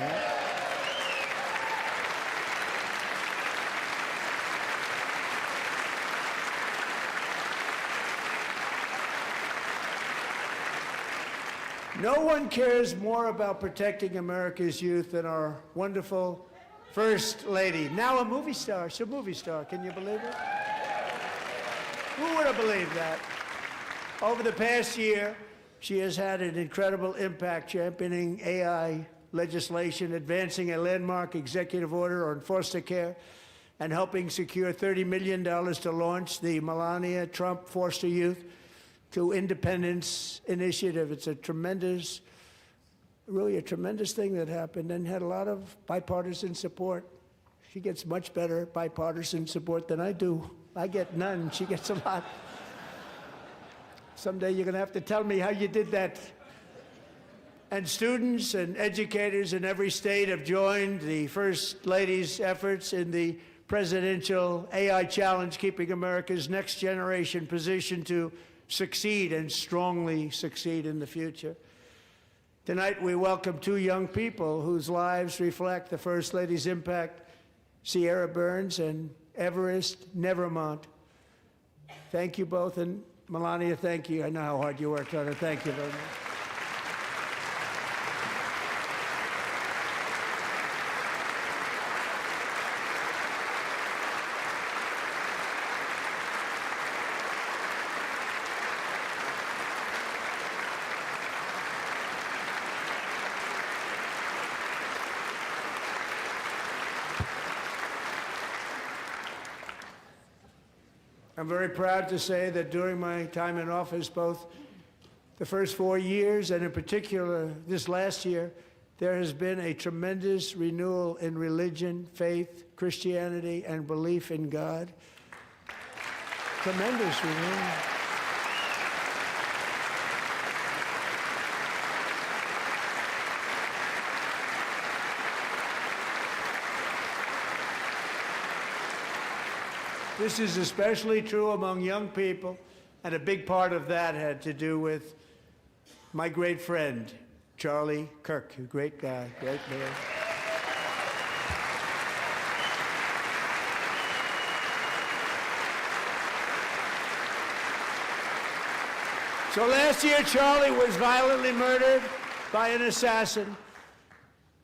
No one cares more about protecting America's youth than our wonderful First Lady, now a movie star. She's a movie star. Can you believe it? Who would have believed that? Over the past year, she has had an incredible impact championing AI legislation, advancing a landmark executive order on foster care, and helping secure $30 million to launch the Melania Trump Foster Youth to Independence Initiative. It's a tremendous, really a tremendous thing that happened and had a lot of bipartisan support. She gets much better bipartisan support than I do. I get none. She gets a lot. Someday you're going to have to tell me how you did that. And students and educators in every state have joined the First Lady's efforts in the presidential AI challenge, keeping America's next generation positioned to succeed and strongly succeed in the future. Tonight, we welcome two young people whose lives reflect the First Lady's impact, Sierra Burns and Everest Nevermont. Thank you both, and Melania, thank you. I know how hard you worked on it. Thank you very much. I'm very proud to say that during my time in office, both the first 4 years and in particular this last year, there has been a tremendous renewal in religion, faith, Christianity, and belief in God. Tremendous renewal. This is especially true among young people, and a big part of that had to do with my great friend, Charlie Kirk, a great guy, great man. So last year, Charlie was violently murdered by an assassin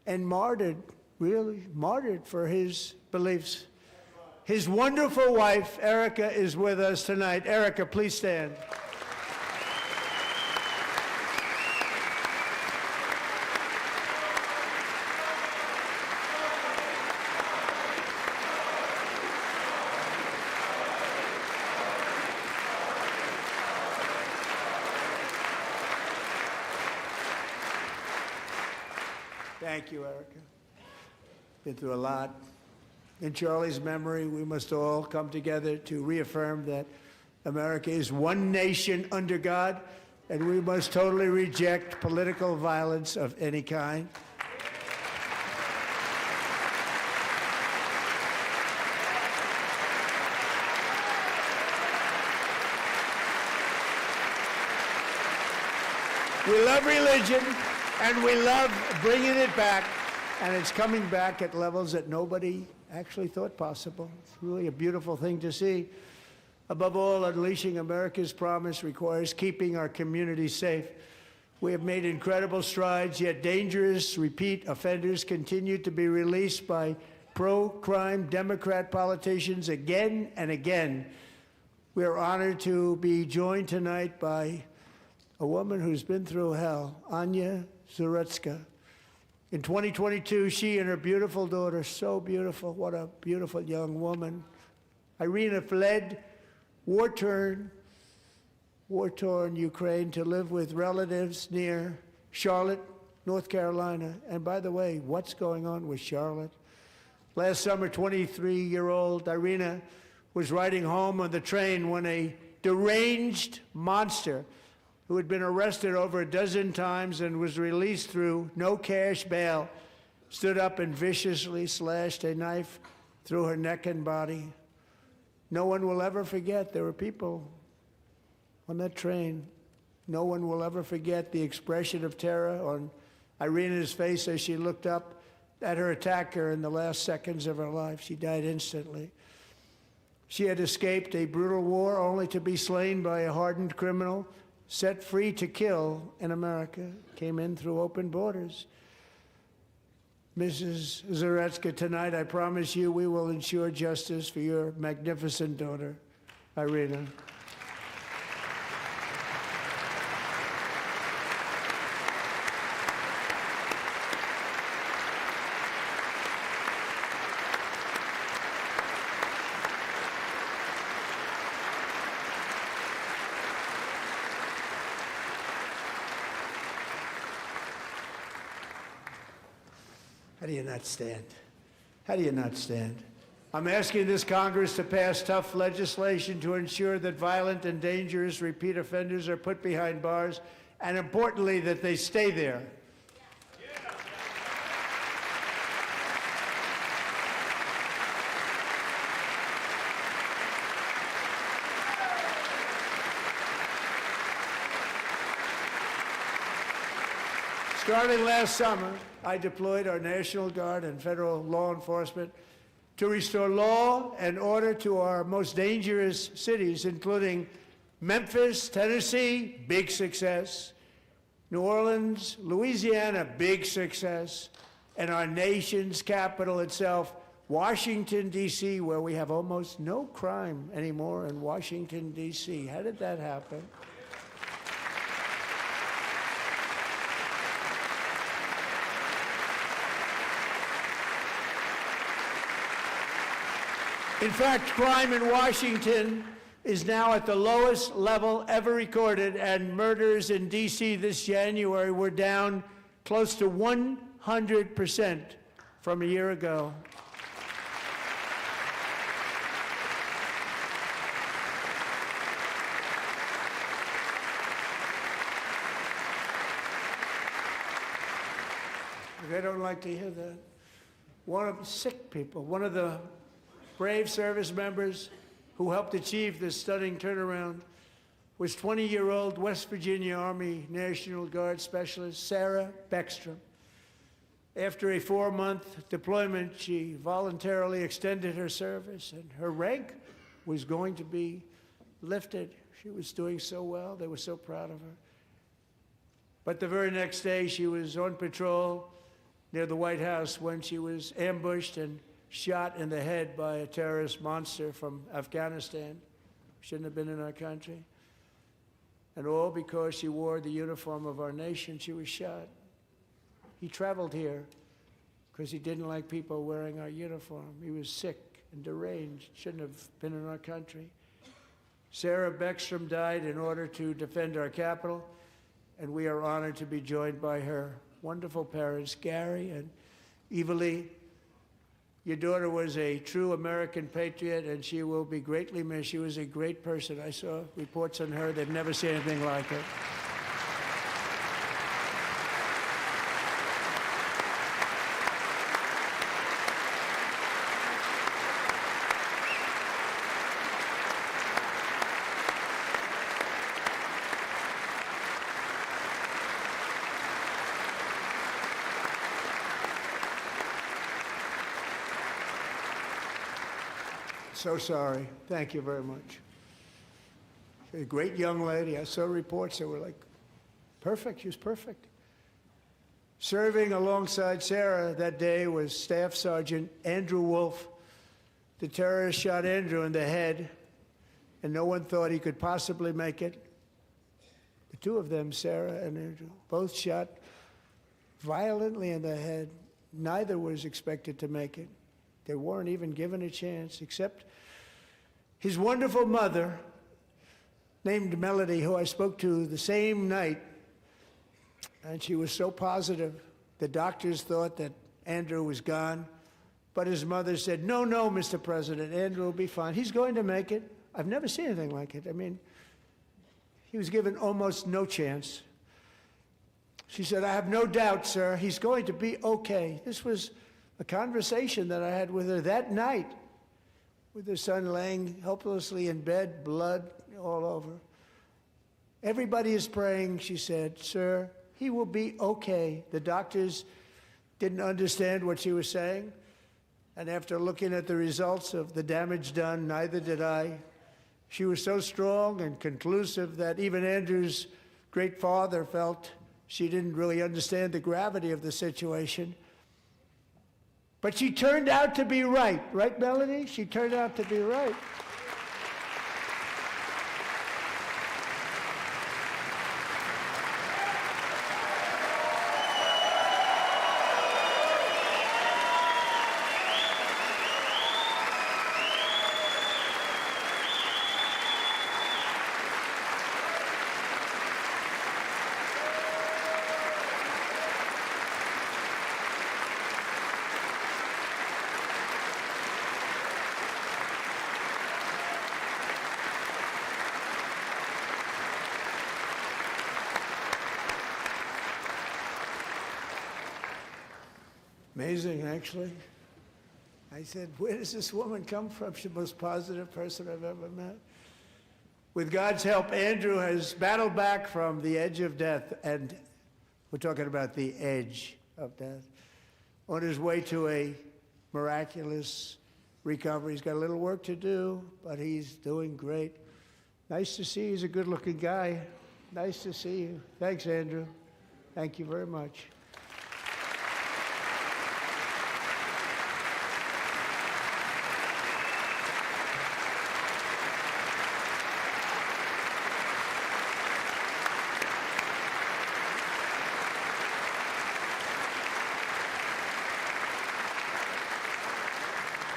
and martyred, really martyred for his beliefs. His wonderful wife, Erica, is with us tonight. Erica, please stand. Thank you, Erica. Been through a lot. In Charlie's memory, we must all come together to reaffirm that America is one nation under God, and we must totally reject political violence of any kind. We love religion, and we love bringing it back, and it's coming back at levels that nobody actually thought possible. It's really a beautiful thing to see. Above all, unleashing America's promise requires keeping our communities safe. We have made incredible strides, yet dangerous repeat offenders continue to be released by pro-crime Democrat politicians again and again. We are honored to be joined tonight by a woman who's been through hell, Anya Zarutska. In 2022, she and her beautiful daughter, so beautiful, what a beautiful young woman, Irina, fled war-torn Ukraine to live with relatives near Charlotte, North Carolina. And by the way, what's going on with Charlotte? Last summer, 23-year-old Irina was riding home on the train when a deranged monster who had been arrested over a dozen times and was released through no cash bail, stood up and viciously slashed a knife through her neck and body. No one will ever forget, there were people on that train. No one will ever forget the expression of terror on Irina's face as she looked up at her attacker in the last seconds of her life. She died instantly. She had escaped a brutal war only to be slain by a hardened criminal, set free to kill in America, came in through open borders. Mrs. Zarutska, tonight I promise you we will ensure justice for your magnificent daughter, Irina. How do you not stand? How do you not stand? I'm asking this Congress to pass tough legislation to ensure that violent and dangerous repeat offenders are put behind bars, and importantly, that they stay there. Starting last summer, I deployed our National Guard and federal law enforcement to restore law and order to our most dangerous cities, including Memphis, Tennessee, big success, New Orleans, Louisiana, big success, and our nation's capital itself, Washington, D.C., where we have almost no crime anymore in Washington, D.C. How did that happen? In fact, crime in Washington is now at the lowest level ever recorded, and murders in D.C. this January were down close to 100% from a year ago. I don't like to hear that. One of the sick people, one of the brave service members who helped achieve this stunning turnaround was 20-year-old West Virginia Army National Guard Specialist Sarah Beckstrom. After a 4-month deployment, she voluntarily extended her service, and her rank was going to be lifted. She was doing so well. They were so proud of her. But the very next day, she was on patrol near the White House when she was ambushed and shot in the head by a terrorist monster from Afghanistan. Shouldn't have been in our country. And all because she wore the uniform of our nation. She was shot. He traveled here because he didn't like people wearing our uniform. He was sick and deranged. Shouldn't have been in our country. Sarah Beckstrom died in order to defend our capital, and we are honored to be joined by her wonderful parents, Gary and Evalie. Your daughter was a true American patriot, and she will be greatly missed. She was a great person. I saw reports on her. They've never seen anything like it. So sorry. Thank you very much. She's a great young lady. I saw reports that were like, perfect. She was perfect. Serving alongside Sarah that day was Staff Sergeant Andrew Wolf. The terrorist shot Andrew in the head, and no one thought he could possibly make it. The two of them, Sarah and Andrew, both shot violently in the head. Neither was expected to make it. They weren't even given a chance, except his wonderful mother, named Melody, who I spoke to the same night, and she was so positive. The doctors thought that Andrew was gone, but his mother said, no, no, Mr. President, Andrew will be fine. He's going to make it. I've never seen anything like it. I mean, he was given almost no chance. She said, I have no doubt, sir, he's going to be okay. This was a conversation that I had with her that night, with her son laying helplessly in bed, blood all over. Everybody is praying, she said, sir, he will be okay. The doctors didn't understand what she was saying, and after looking at the results of the damage done, neither did I. She was so strong and conclusive that even Andrew's great father felt she didn't really understand the gravity of the situation. But she turned out to be right. Right, Melanie? She turned out to be right. Amazing, actually. I said, where does this woman come from? She's the most positive person I've ever met. With God's help, Andrew has battled back from the edge of death, and we're talking about the edge of death, on his way to a miraculous recovery. He's got a little work to do, but he's doing great. Nice to see you. He's a good-looking guy. Nice to see you. Thanks, Andrew. Thank you very much.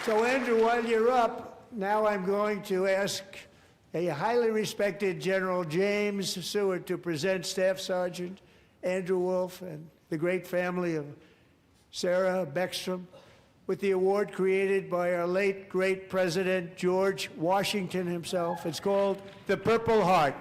So, Andrew, while you're up, now I'm going to ask a highly respected General James Seward to present Staff Sergeant Andrew Wolf and the great family of Sarah Beckstrom with the award created by our late, great President George Washington himself. It's called the Purple Heart.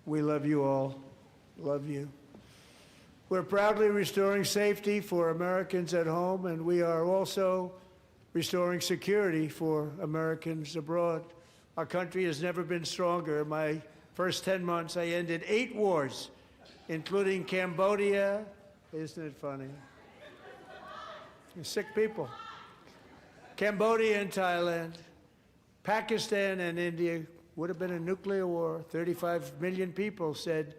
We love you all. Love you. We're proudly restoring safety for Americans at home, and we are also restoring security for Americans abroad. Our country has never been stronger. My first 10 months, I ended 8 wars, including Cambodia. Isn't it funny? Sick people. Cambodia and Thailand, Pakistan and India. Would have been a nuclear war. 35 million people said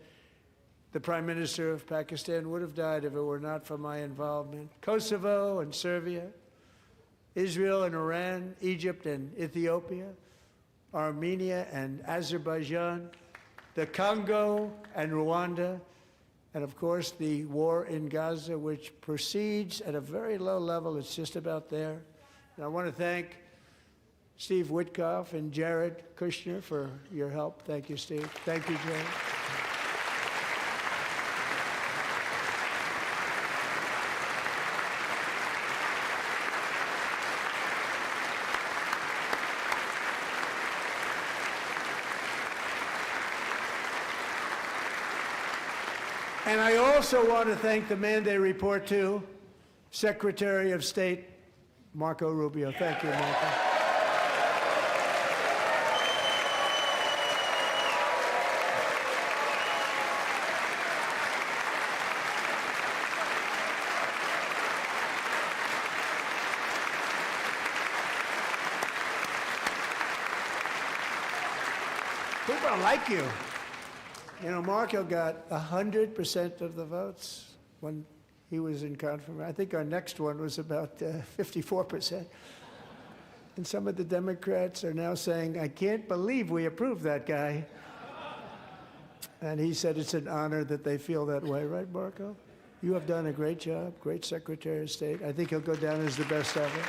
the Prime Minister of Pakistan would have died if it were not for my involvement. Kosovo and Serbia, Israel and Iran, Egypt and Ethiopia, Armenia and Azerbaijan, the Congo and Rwanda, and of course the war in Gaza, which proceeds at a very low level. It's just about there. And I want to thank Steve Witkoff and Jared Kushner for your help. Thank you, Steve. Thank you, Jared. And I also want to thank the man they report to, Secretary of State Marco Rubio. Thank you, Marco. People don't like you. You know, Marco got 100% of the votes when he was in confirmation. I think our next one was about 54%. And some of the Democrats are now saying, I can't believe we approved that guy. And he said it's an honor that they feel that way, right, Marco? You have done a great job, great Secretary of State. I think he'll go down as the best ever.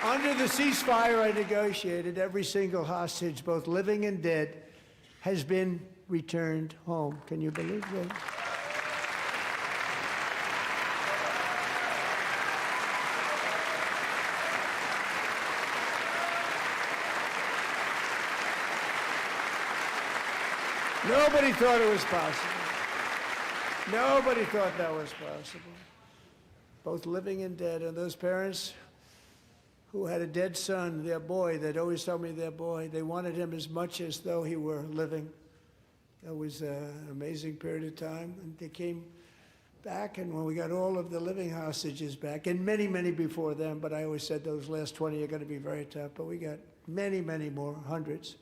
Under the ceasefire I negotiated, every single hostage, both living and dead, has been returned home. Can you believe that? Nobody thought it was possible. Nobody thought that was possible. Both living and dead. And those parents who had a dead son, their boy, they'd always tell me their boy, they wanted him as much as though he were living. That was an amazing period of time. And they came back, and when we got all of the living hostages back, and many, many before them, but I always said those last 20 are going to be very tough, but we got many, many more, hundreds.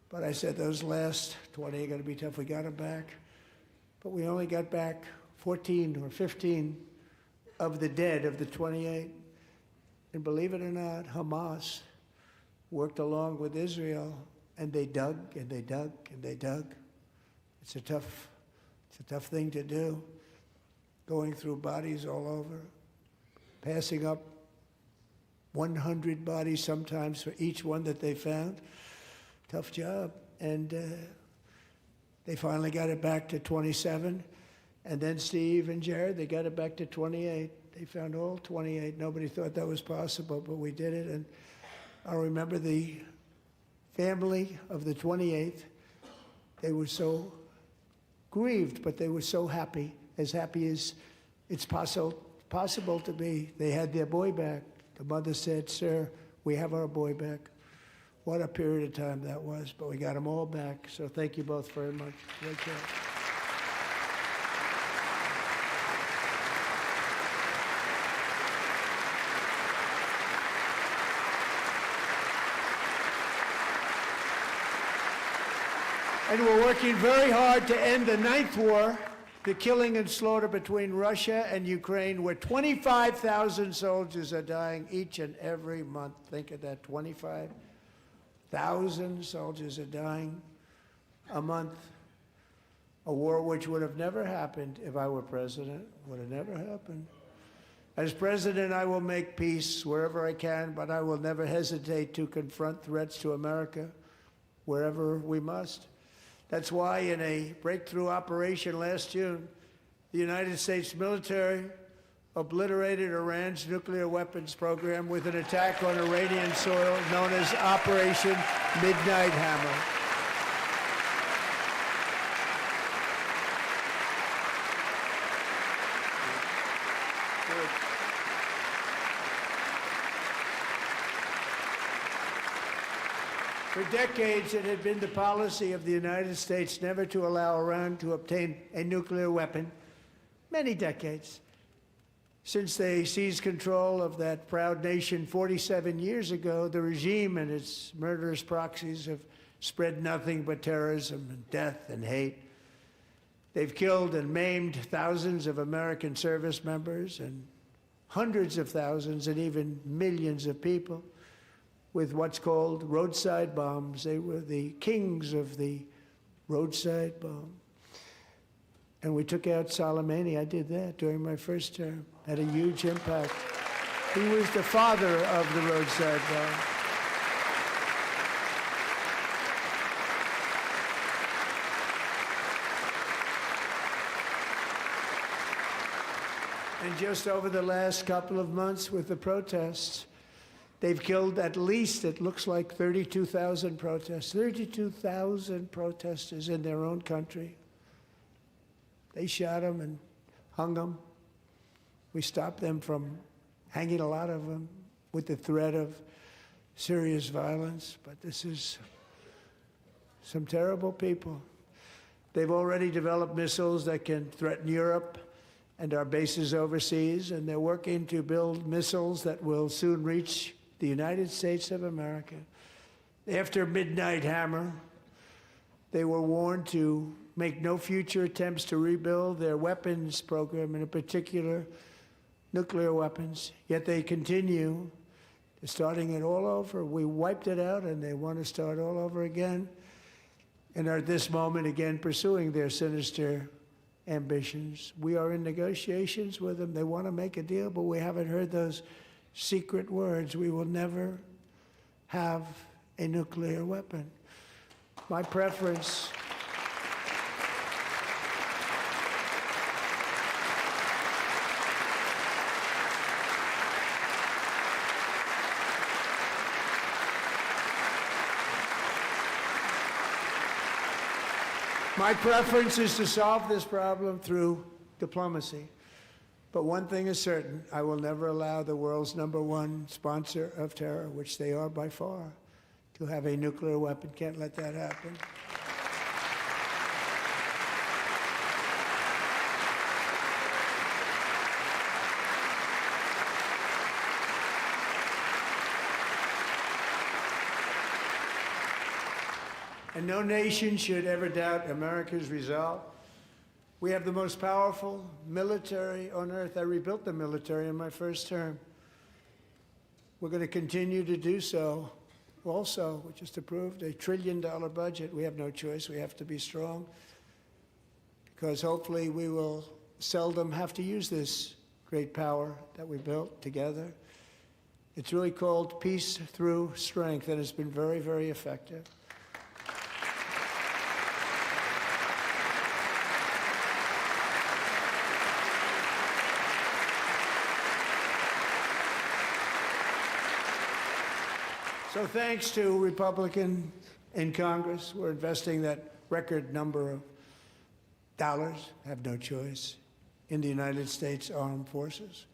But I said those last 20 are going to be tough. We got them back. But we only got back 14 or 15 of the dead of the 28. And believe it or not, Hamas worked along with Israel, and they dug, and they dug, and they dug. It's a tough thing to do, going through bodies all over, passing up 100 bodies sometimes for each one that they found. Tough job. And they finally got it back to 27. And then Steve and Jared, they got it back to 28. They found all 28. Nobody thought that was possible, but we did it. And I remember the family of the 28th. They were so grieved, but they were so happy as it's possible to be. They had their boy back. The mother said, "Sir, we have our boy back." What a period of time that was, but we got them all back. So thank you both very much. Great job. And we're working very hard to end the 9th war, the killing and slaughter between Russia and Ukraine, where 25,000 soldiers are dying each and every month. Think of that, 25,000 soldiers are dying a month. A war which would have never happened if I were president, would have never happened. As president, I will make peace wherever I can, but I will never hesitate to confront threats to America wherever we must. That's why in a breakthrough operation last June, the United States military obliterated Iran's nuclear weapons program with an attack on Iranian soil known as Operation Midnight Hammer. For decades, it had been the policy of the United States never to allow Iran to obtain a nuclear weapon. Many decades. Since they seized control of that proud nation 47 years ago, the regime and its murderous proxies have spread nothing but terrorism and death and hate. They've killed and maimed thousands of American service members and hundreds of thousands and even millions of people with what's called roadside bombs. They were the kings of the roadside bomb. And we took out Soleimani. I did that during my first term. Had a huge impact. He was the father of the roadside bomb. And just over the last couple of months with the protests, they've killed at least, it looks like, 32,000 protesters. 32,000 protesters in their own country. They shot them and hung them. We stopped them from hanging a lot of them with the threat of serious violence. But this is some terrible people. They've already developed missiles that can threaten Europe and our bases overseas, and they're working to build missiles that will soon reach the United States of America. After Midnight Hammer, they were warned to make no future attempts to rebuild their weapons program, and in particular, nuclear weapons. Yet they continue, starting it all over. We wiped it out, and they want to start all over again, and are at this moment again pursuing their sinister ambitions. We are in negotiations with them. They want to make a deal, but we haven't heard those secret words. We will never have a nuclear weapon. My preference is to solve this problem through diplomacy. But one thing is certain, I will never allow the world's #1 sponsor of terror, which they are by far, to have a nuclear weapon. Can't let that happen. And no nation should ever doubt America's resolve. We have the most powerful military on earth. I rebuilt the military in my first term. We're going to continue to do so. Also, we just approved a $1 trillion budget. We have no choice. We have to be strong, because hopefully we will seldom have to use this great power that we built together. It's really called peace through strength, and it's been very, very effective. So thanks to Republicans in Congress, we're investing that record number of dollars, have no choice, in the United States Armed Forces.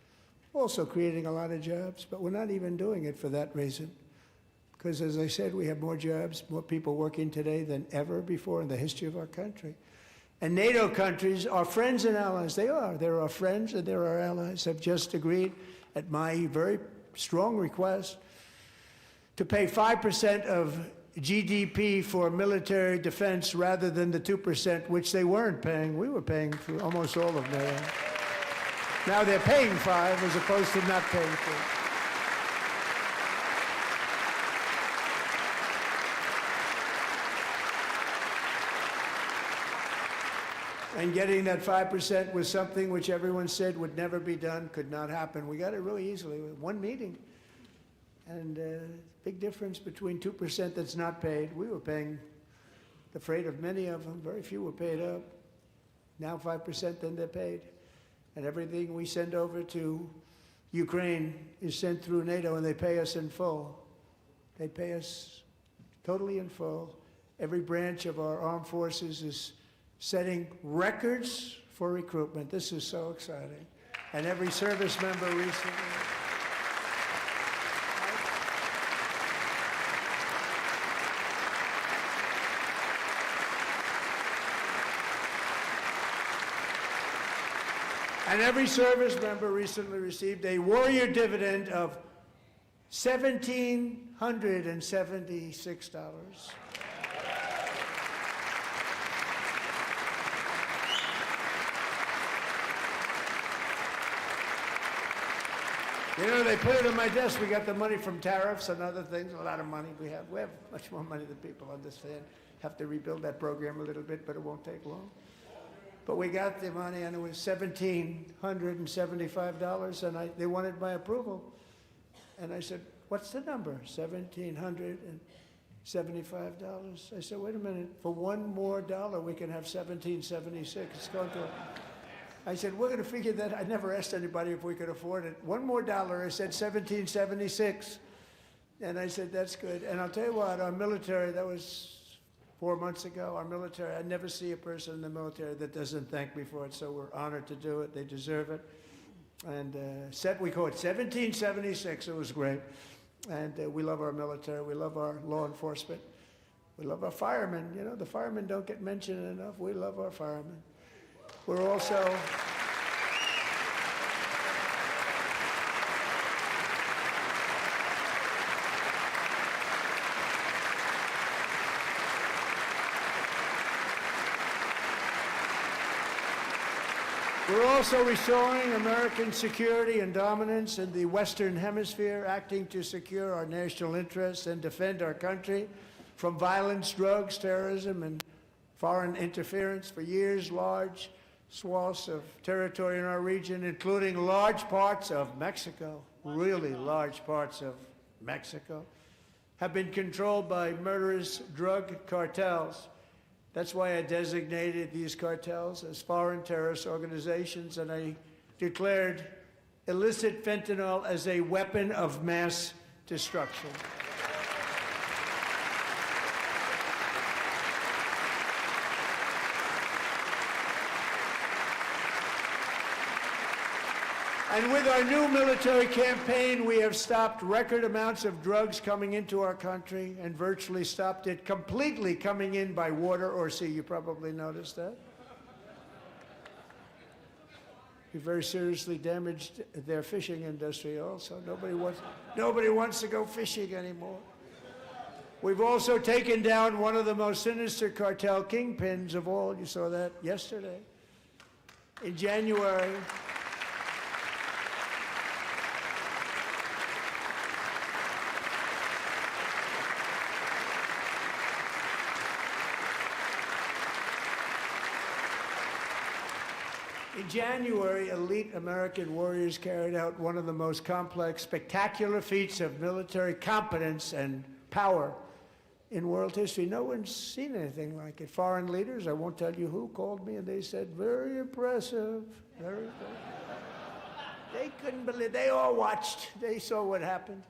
Also creating a lot of jobs, but we're not even doing it for that reason. Because as I said, we have more jobs, more people working today than ever before in the history of our country. And NATO countries are friends and allies. They are. They're our friends and they're our allies. Have just agreed, at my very strong request, to pay 5% of GDP for military defense rather than the 2%, which they weren't paying. We were paying for almost all of NATO. Now they're paying 5 as opposed to not paying 4. And getting that 5% was something which everyone said would never be done, could not happen. We got it really easily with one meeting. And big difference between 2% that's not paid. We were paying the freight of many of them. Very few were paid up. Now 5%, then they're paid. And everything we send over to Ukraine is sent through NATO, and they pay us in full. They pay us totally in full. Every branch of our armed forces is setting records for recruitment. This is so exciting. and every service member recently. And every service member recently received a warrior dividend of $1,776. You know, they put it on my desk. We got the money from tariffs and other things, a lot of money we have. We have much more money than people understand. Have to rebuild that program a little bit, but it won't take long. But we got the money, and it was $1,775, and they wanted my approval. And I said, what's the number? $1,775. I said, wait a minute, for one more dollar, we can have $1,776. It's going to... I said, we're going to figure that. I never asked anybody if we could afford it. One more dollar, I said $1,776. And I said, that's good. And I'll tell you what, our military, that was 4 months ago, our military, I never see a person in the military that doesn't thank me for it, so we're honored to do it. They deserve it. And we call it 1776. It was great. And we love our military. We love our law enforcement. We love our firemen. You know, the firemen don't get mentioned enough. We love our firemen. We're also... We're also restoring American security and dominance in the Western Hemisphere, acting to secure our national interests and defend our country from violence, drugs, terrorism, and foreign interference. For years, large swaths of territory in our region, including large parts of Mexico, really large parts of Mexico, have been controlled by murderous drug cartels. That's why I designated these cartels as foreign terrorist organizations, and I declared illicit fentanyl as a weapon of mass destruction. And with our new military campaign, we have stopped record amounts of drugs coming into our country and virtually stopped it completely coming in by water or sea. You probably noticed that. We very seriously damaged their fishing industry also. Nobody wants to go fishing anymore. We've also taken down one of the most sinister cartel kingpins of all. You saw that yesterday. In January, elite American warriors carried out one of the most complex, spectacular feats of military competence and power in world history. No one's seen anything like it. Foreign leaders, I won't tell you who, called me and they said, very impressive, very impressive. They couldn't believe, they all watched, they saw what happened.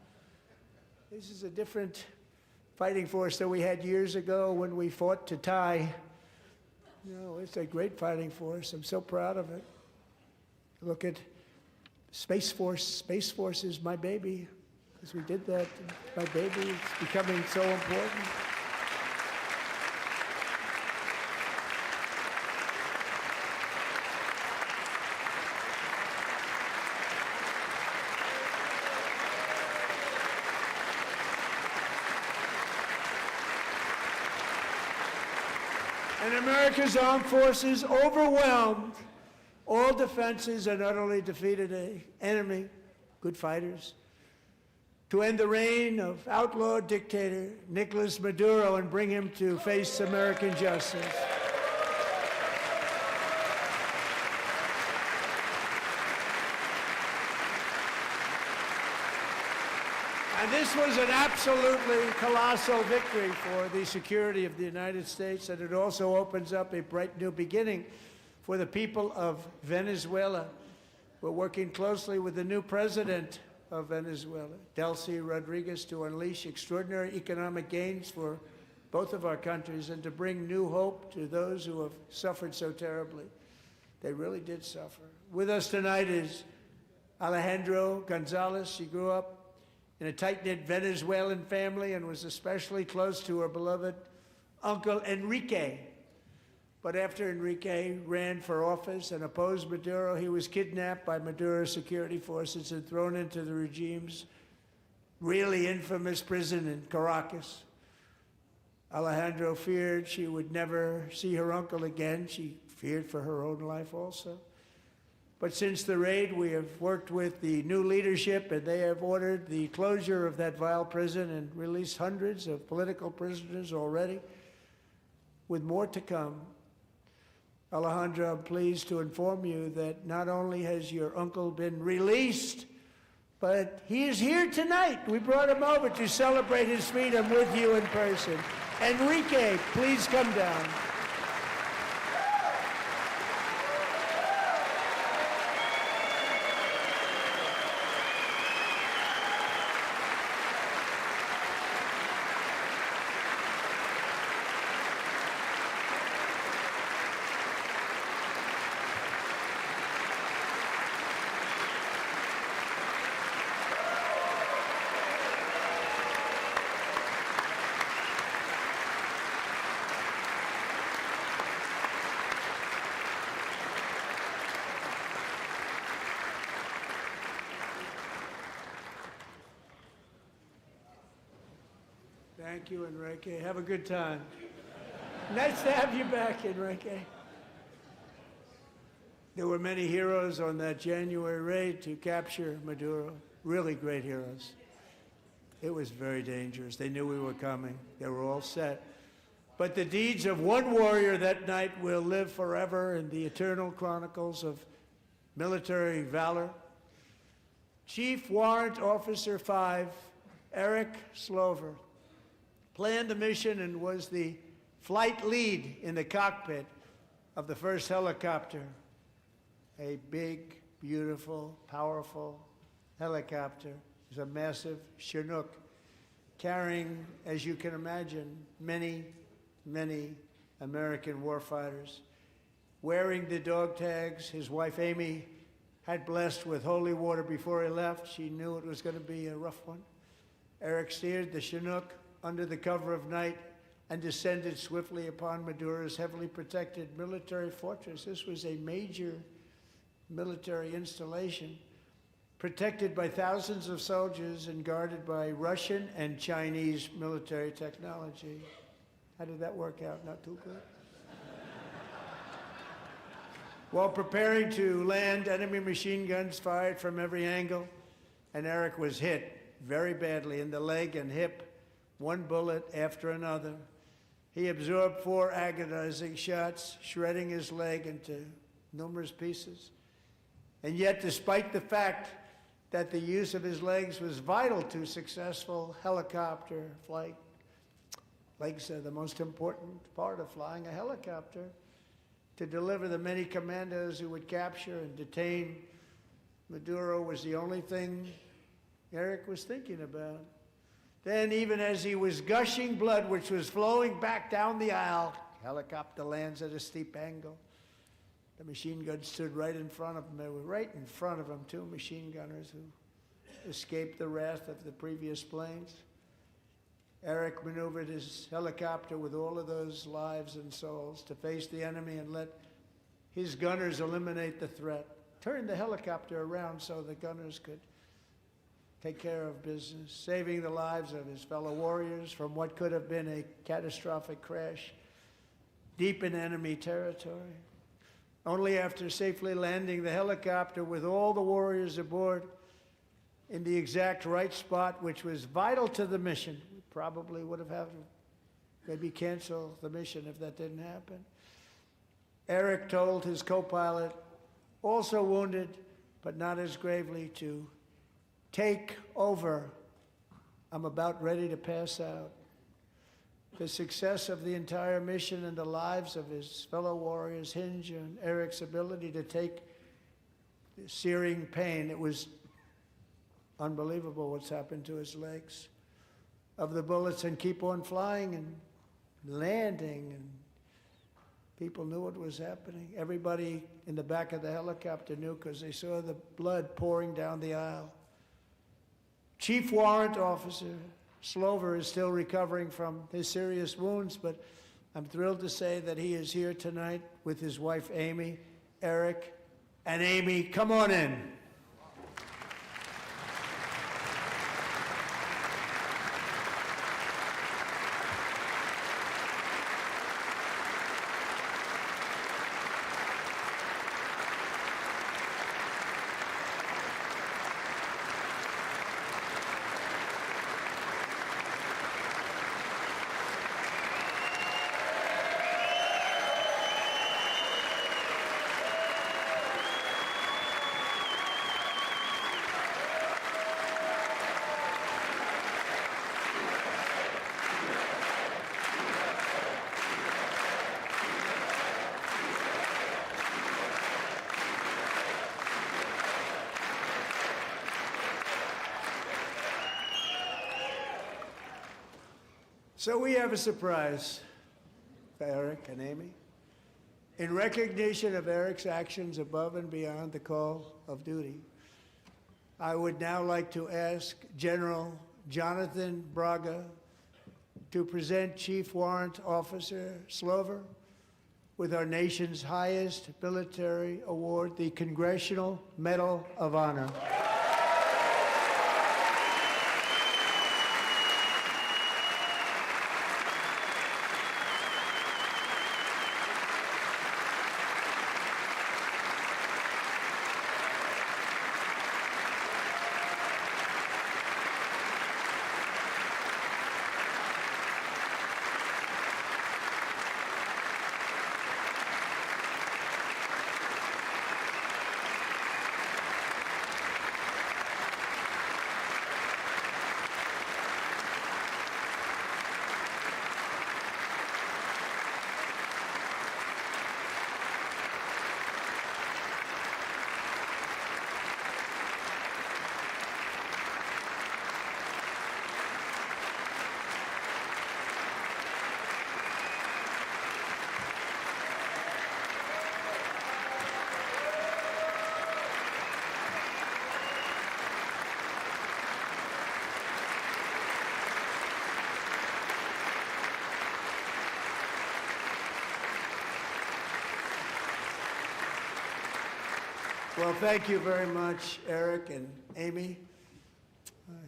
This is a different fighting force than we had years ago when we fought to tie. You know, it's a great fighting force. I'm so proud of it. Look at Space Force. Space Force is my baby, because we did that. My baby is becoming so important. And America's armed forces overwhelmed all defenses and utterly defeated an enemy, good fighters, to end the reign of outlaw dictator Nicolas Maduro and bring him to face American justice. And this was an absolutely colossal victory for the security of the United States, and it also opens up a bright new beginning for the people of Venezuela. We're working closely with the new president of Venezuela, Delcy Rodriguez, to unleash extraordinary economic gains for both of our countries and to bring new hope to those who have suffered so terribly. They really did suffer. With us tonight is Alejandro Gonzalez. She grew up in a tight-knit Venezuelan family and was especially close to her beloved uncle Enrique. But after Enrique ran for office and opposed Maduro, he was kidnapped by Maduro's security forces and thrown into the regime's really infamous prison in Caracas. Alejandro feared she would never see her uncle again. She feared for her own life also. But since the raid, we have worked with the new leadership, and they have ordered the closure of that vile prison and released hundreds of political prisoners already, with more to come. Alejandro, I'm pleased to inform you that not only has your uncle been released, but he is here tonight. We brought him over to celebrate his freedom with you in person. Enrique, please come down. Thank you, Enrique. Have a good time. Nice to have you back, Enrique. There were many heroes on that January raid to capture Maduro, really great heroes. It was very dangerous. They knew we were coming. They were all set. But the deeds of one warrior that night will live forever in the eternal chronicles of military valor. Chief Warrant Officer 5, Eric Slover, planned the mission and was the flight lead in the cockpit of the first helicopter, a big, beautiful, powerful helicopter. It was a massive Chinook carrying, as you can imagine, many, many American warfighters. Wearing the dog tags, his wife Amy had blessed with holy water before he left. She knew it was going to be a rough one. Eric steered the Chinook under the cover of night and descended swiftly upon Maduro's heavily protected military fortress. This was a major military installation, protected by thousands of soldiers and guarded by Russian and Chinese military technology. How did that work out? Not too good. While preparing to land, enemy machine guns fired from every angle, and Eric was hit very badly in the leg and hip, one bullet after another. He absorbed 4 agonizing shots, shredding his leg into numerous pieces. And yet, despite the fact that the use of his legs was vital to successful helicopter flight, legs are the most important part of flying a helicopter. To deliver the many commandos who would capture and detain Maduro was the only thing Eric was thinking about. Then, even as he was gushing blood, which was flowing back down the aisle, helicopter lands at a steep angle. The machine gun stood right in front of him. They were right in front of him, 2 machine gunners who escaped the wrath of the previous planes. Eric maneuvered his helicopter with all of those lives and souls to face the enemy and let his gunners eliminate the threat. Turned the helicopter around so the gunners could take care of business, saving the lives of his fellow warriors from what could have been a catastrophic crash deep in enemy territory. Only after safely landing the helicopter with all the warriors aboard in the exact right spot, which was vital to the mission. We probably would have had to maybe cancel the mission if that didn't happen. Eric told his co-pilot, also wounded, but not as gravely, to take over. I'm about ready to pass out. The success of the entire mission and the lives of his fellow warriors hinge on Eric's ability to take the searing pain. It was unbelievable what's happened to his legs of the bullets and keep on flying and landing and People knew what was happening. Everybody in the back of the helicopter knew because they saw the blood pouring down the aisle. Chief Warrant Officer Slover is still recovering from his serious wounds, but I'm thrilled to say that he is here tonight with his wife, Amy, Eric, and Amy. Come on in. So we have a surprise for Eric and Amy. In recognition of Eric's actions above and beyond the call of duty, I would now like to ask General Jonathan Braga to present Chief Warrant Officer Slover with our nation's highest military award, the Congressional Medal of Honor. Well, thank you very much, Eric and Amy.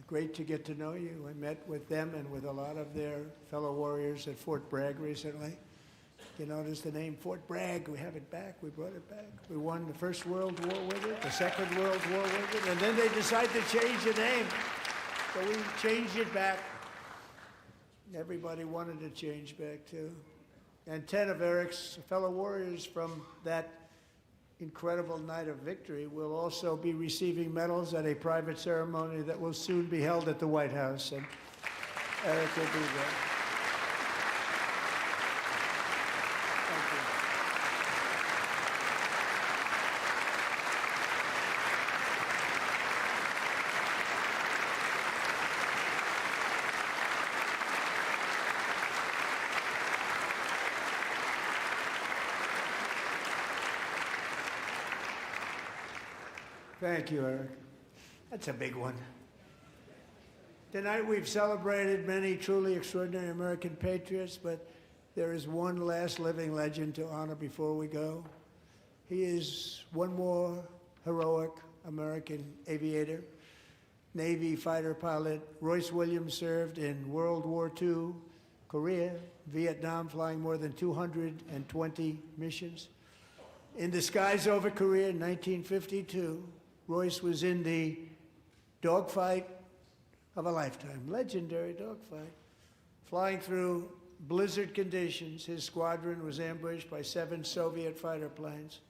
Great to get to know you. I met with them and with a lot of their fellow warriors at Fort Bragg recently. You notice the name Fort Bragg, we have it back, we brought it back. We won the First World War with it, the Second World War with it, and then they decided to change the name. So we changed it back. Everybody wanted to change back too. And 10 of Eric's fellow warriors from that incredible night of victory will also be receiving medals at a private ceremony that will soon be held at the White House, and Eric will be there. Thank you. Thank you, Eric. That's a big one. Tonight we've celebrated many truly extraordinary American patriots, but there is one last living legend to honor before we go. He is one more heroic American aviator, Navy fighter pilot. Royce Williams served in World War II, Korea, Vietnam, flying more than 220 missions. In the skies over Korea in 1952, Royce was in the dogfight of a lifetime, legendary dogfight. Flying through blizzard conditions, his squadron was ambushed by 7 Soviet fighter planes.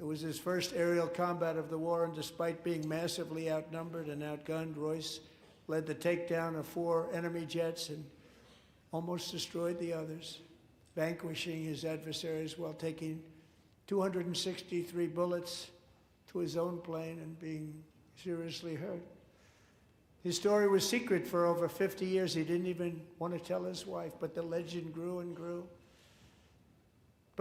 It was his first aerial combat of the war, and despite being massively outnumbered and outgunned, Royce led the takedown of 4 enemy jets and almost destroyed the others, vanquishing his adversaries while taking 263 bullets to his own plane and being seriously hurt. His story was secret for over 50 years. He didn't even want to tell his wife, but the legend grew and grew.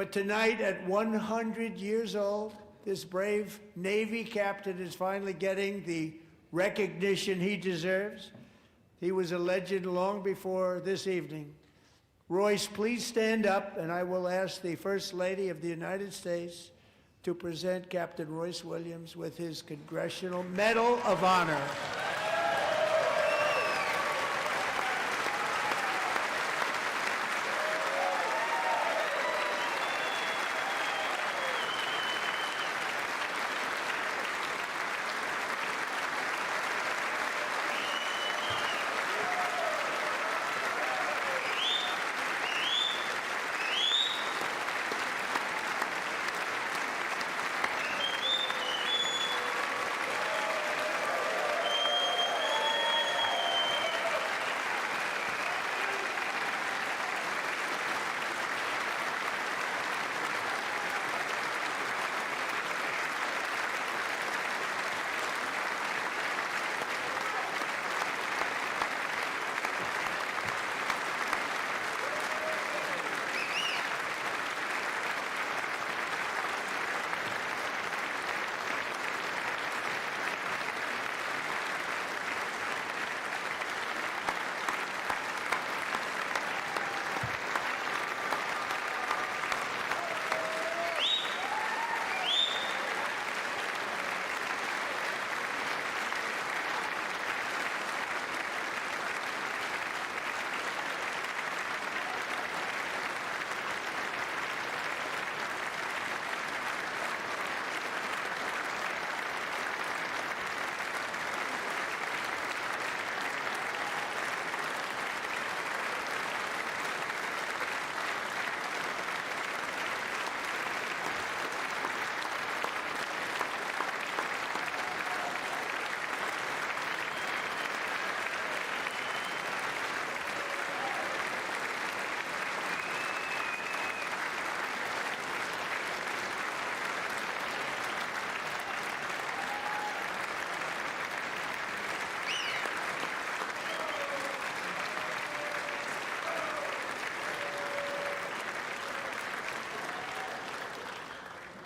But tonight, at 100 years old, this brave Navy captain is finally getting the recognition he deserves. He was a legend long before this evening. Royce, please stand up, and I will ask the First Lady of the United States to present Captain Royce Williams with his Congressional Medal of Honor.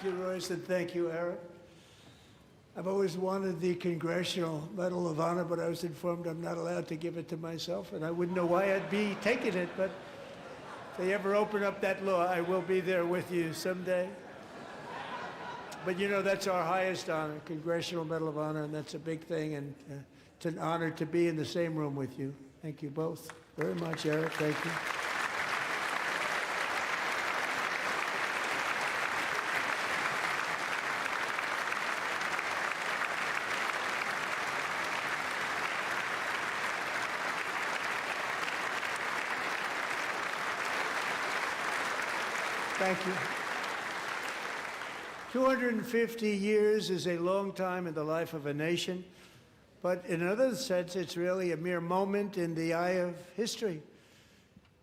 Thank you, Royce, and thank you, Eric. I've always wanted the Congressional Medal of Honor, but I was informed I'm not allowed to give it to myself, and I wouldn't know why I'd be taking it, but if they ever open up that law, I will be there with you someday. But you know, that's our highest honor, Congressional Medal of Honor, and that's a big thing, and it's an honor to be in the same room with you. Thank you both very much, Eric. Thank you. Thank you. 250 years is a long time in the life of a nation, but in another sense, it's really a mere moment in the eye of history.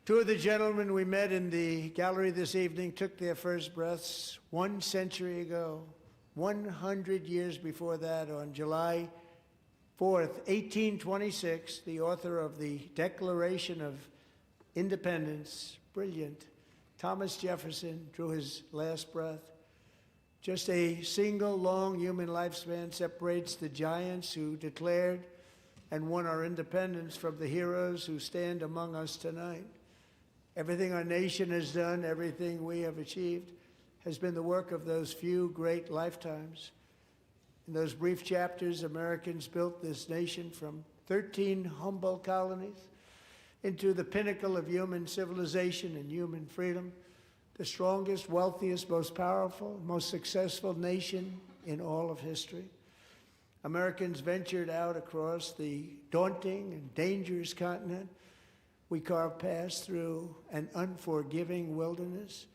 Two of the gentlemen we met in the gallery this evening took their first breaths 1 century ago, 100 years before that, on July 4th, 1826, the author of the Declaration of Independence, brilliant, Thomas Jefferson, drew his last breath. Just a single long human lifespan separates the giants who declared and won our independence from the heroes who stand among us tonight. Everything our nation has done, everything we have achieved, has been the work of those few great lifetimes. In those brief chapters, Americans built this nation from 13 humble colonies into the pinnacle of human civilization and human freedom, the strongest, wealthiest, most powerful, most successful nation in all of history. Americans ventured out across the daunting and dangerous continent. We carved paths through an unforgiving wilderness,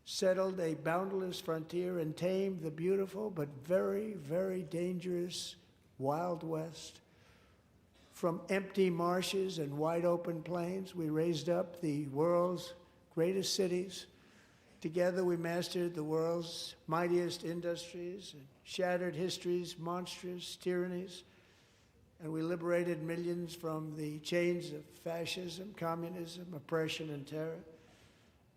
settled a boundless frontier, and tamed the beautiful but very, very dangerous Wild West. From empty marshes and wide open plains, we raised up the world's greatest cities. Together, we mastered the world's mightiest industries and shattered history's monstrous tyrannies. And we liberated millions from the chains of fascism, communism, oppression, and terror.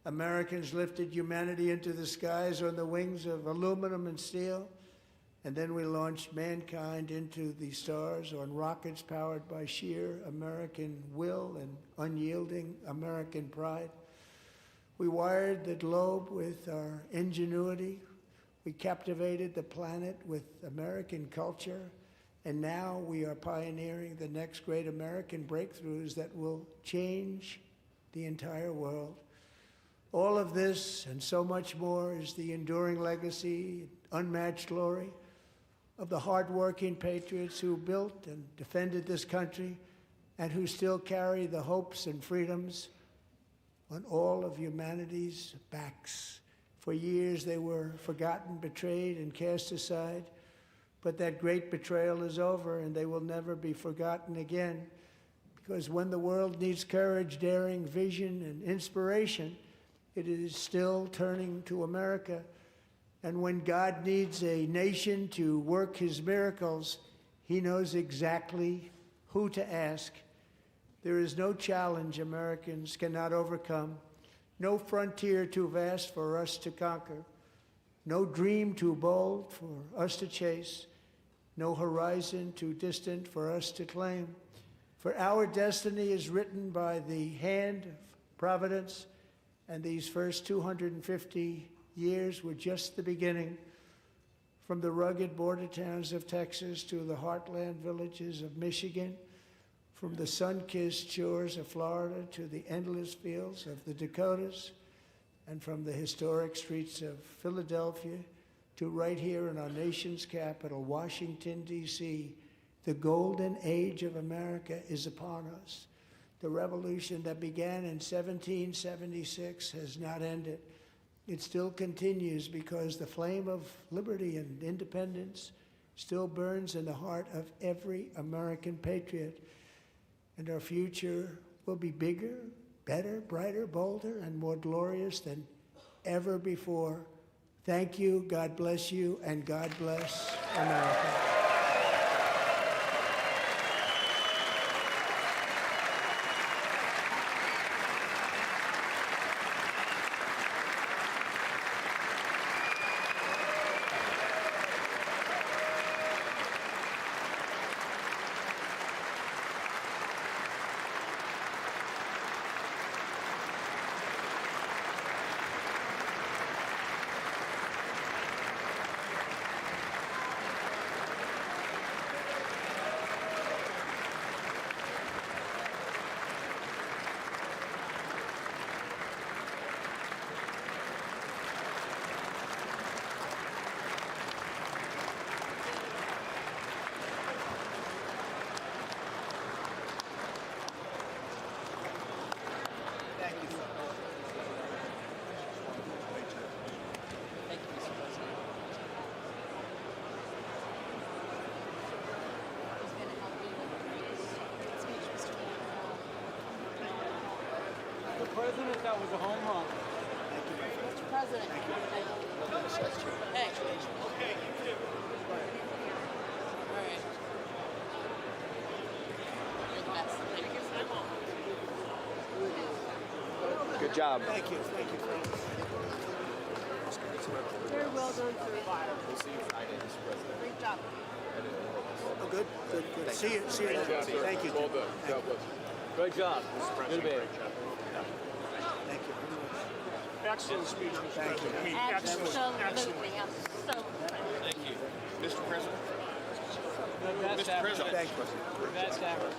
Americans lifted humanity into the skies on the wings of aluminum and steel, and then we launched mankind into the stars on rockets powered by sheer American will and unyielding American pride. We wired the globe with our ingenuity. We captivated the planet with American culture. And now we are pioneering the next great American breakthroughs that will change the entire world. All of this and so much more is the enduring legacy, unmatched glory of the hardworking patriots who built and defended this country and who still carry the hopes and freedoms on all of humanity's backs. For years they were forgotten, betrayed, and cast aside. But that great betrayal is over, and they will never be forgotten again. Because when the world needs courage, daring, vision, and inspiration, it is still turning to America. And when God needs a nation to work his miracles, he knows exactly who to ask. There is no challenge Americans cannot overcome, no frontier too vast for us to conquer, no dream too bold for us to chase, no horizon too distant for us to claim. For our destiny is written by the hand of providence, and these first 250 years were just the beginning. From the rugged border towns of Texas to the heartland villages of Michigan, from the sun-kissed shores of Florida to the endless fields of the Dakotas, and from the historic streets of Philadelphia to right here in our nation's capital, Washington, D.C., the golden age of America is upon us. The revolution that began in 1776 has not ended. It still continues because the flame of liberty and independence still burns in the heart of every American patriot. And our future will be bigger, better, brighter, bolder, and more glorious than ever before. Thank you, God bless you, and God bless America. President, that was a home run. Mr. President. Thank you. Hey. Okay, you too. All right. You're the best. Good job. Thank you. Thank you. Very well done, sir. We'll see you Friday, Mr. President. Great job. Oh, good. See you. Thank you. Well done. God bless you. Great job. Good man. Thank you. Excellent speech, Mr. Thank you. President. Absolutely. Thank you. Mr. President. The best Mr. ever. President. Thank you. The best ever.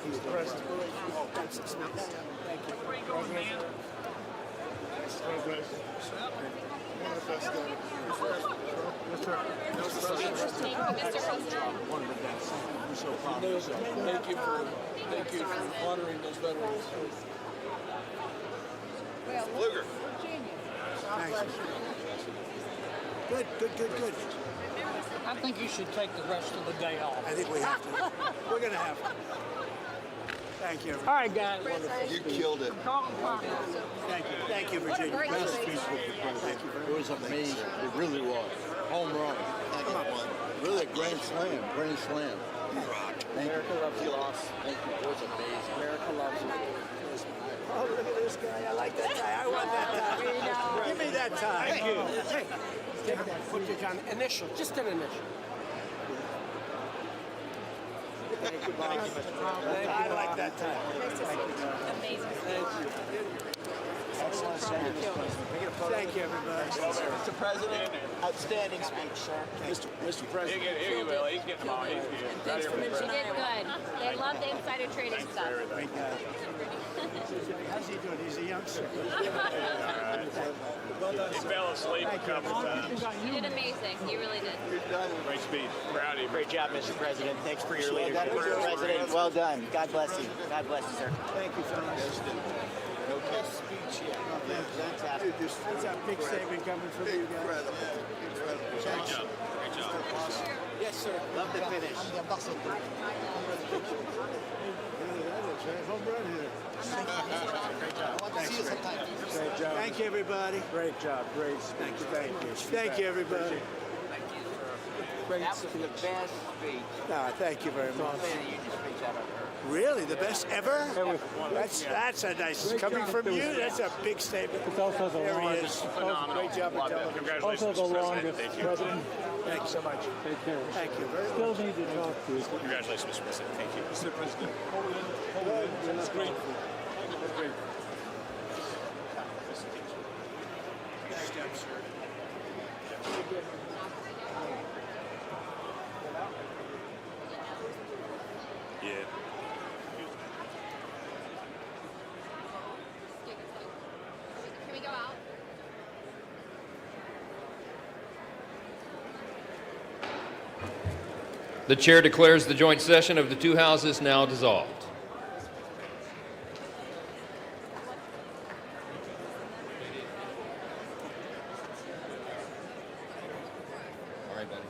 He's the president. Oh, that's it. Thank you. Where you going, man? One of the best. We're so proud of yourself. Thank you for honoring those veterans. Luger. Thank you. Good. I think you should take the rest of the day off. I think we have to. We're going to have to. Thank you. All right, guys. You killed it. Thank you, Virginia. It was amazing. It really was. Home run. Really a grand slam. Grand slam. You rock. America loves you. Thank you. It was amazing. America loves you. Oh, look at this guy. I like that tie. I want that tie. Give me that tie. Thank you. Hey, take that. Put your initial, just an initial. Thank you, boss. I like that tie. Amazing. Thank you. Thank you, everybody. Mr. President, outstanding speech, sir. Mr. President. Here you will. He's getting them all. He's here. Right here with You did good. They love the insider trading stuff. Great guy. How's he doing? He's a youngster. He fell asleep a couple times. You did amazing. You really did. Great speech. Proud of you. Great job, Mr. President. Thanks for your Well done, leadership. Mr. President, well done. God bless you. God bless you, sir. Thank you, fellas. No best speech yet. Fantastic. That's a big statement coming from you guys. Incredible. Great job. Great job. Yes, sir. Love the finish. Home run hitter. Great job. Great job. Thank you, everybody. Great job. Great. Thank you. Thank you. Thank you, everybody. That was the best speech. No, thank you very much. You just speech I've ever heard. Really, the best ever? That's a nice coming from you. That's a big statement. It's also the There he longest. is. Phenomenal. Great job on Loved it. television. Congratulations, Also the Mr. longest President. Thank you. president. Thank you so much. Take care. Thank you very much. Still need to talk to you. Congratulations, Mr. President. Thank you. Mr. President. That's great. Great. Yeah. Can we go out? The chair declares the joint session of the two houses now dissolved. All right, buddy.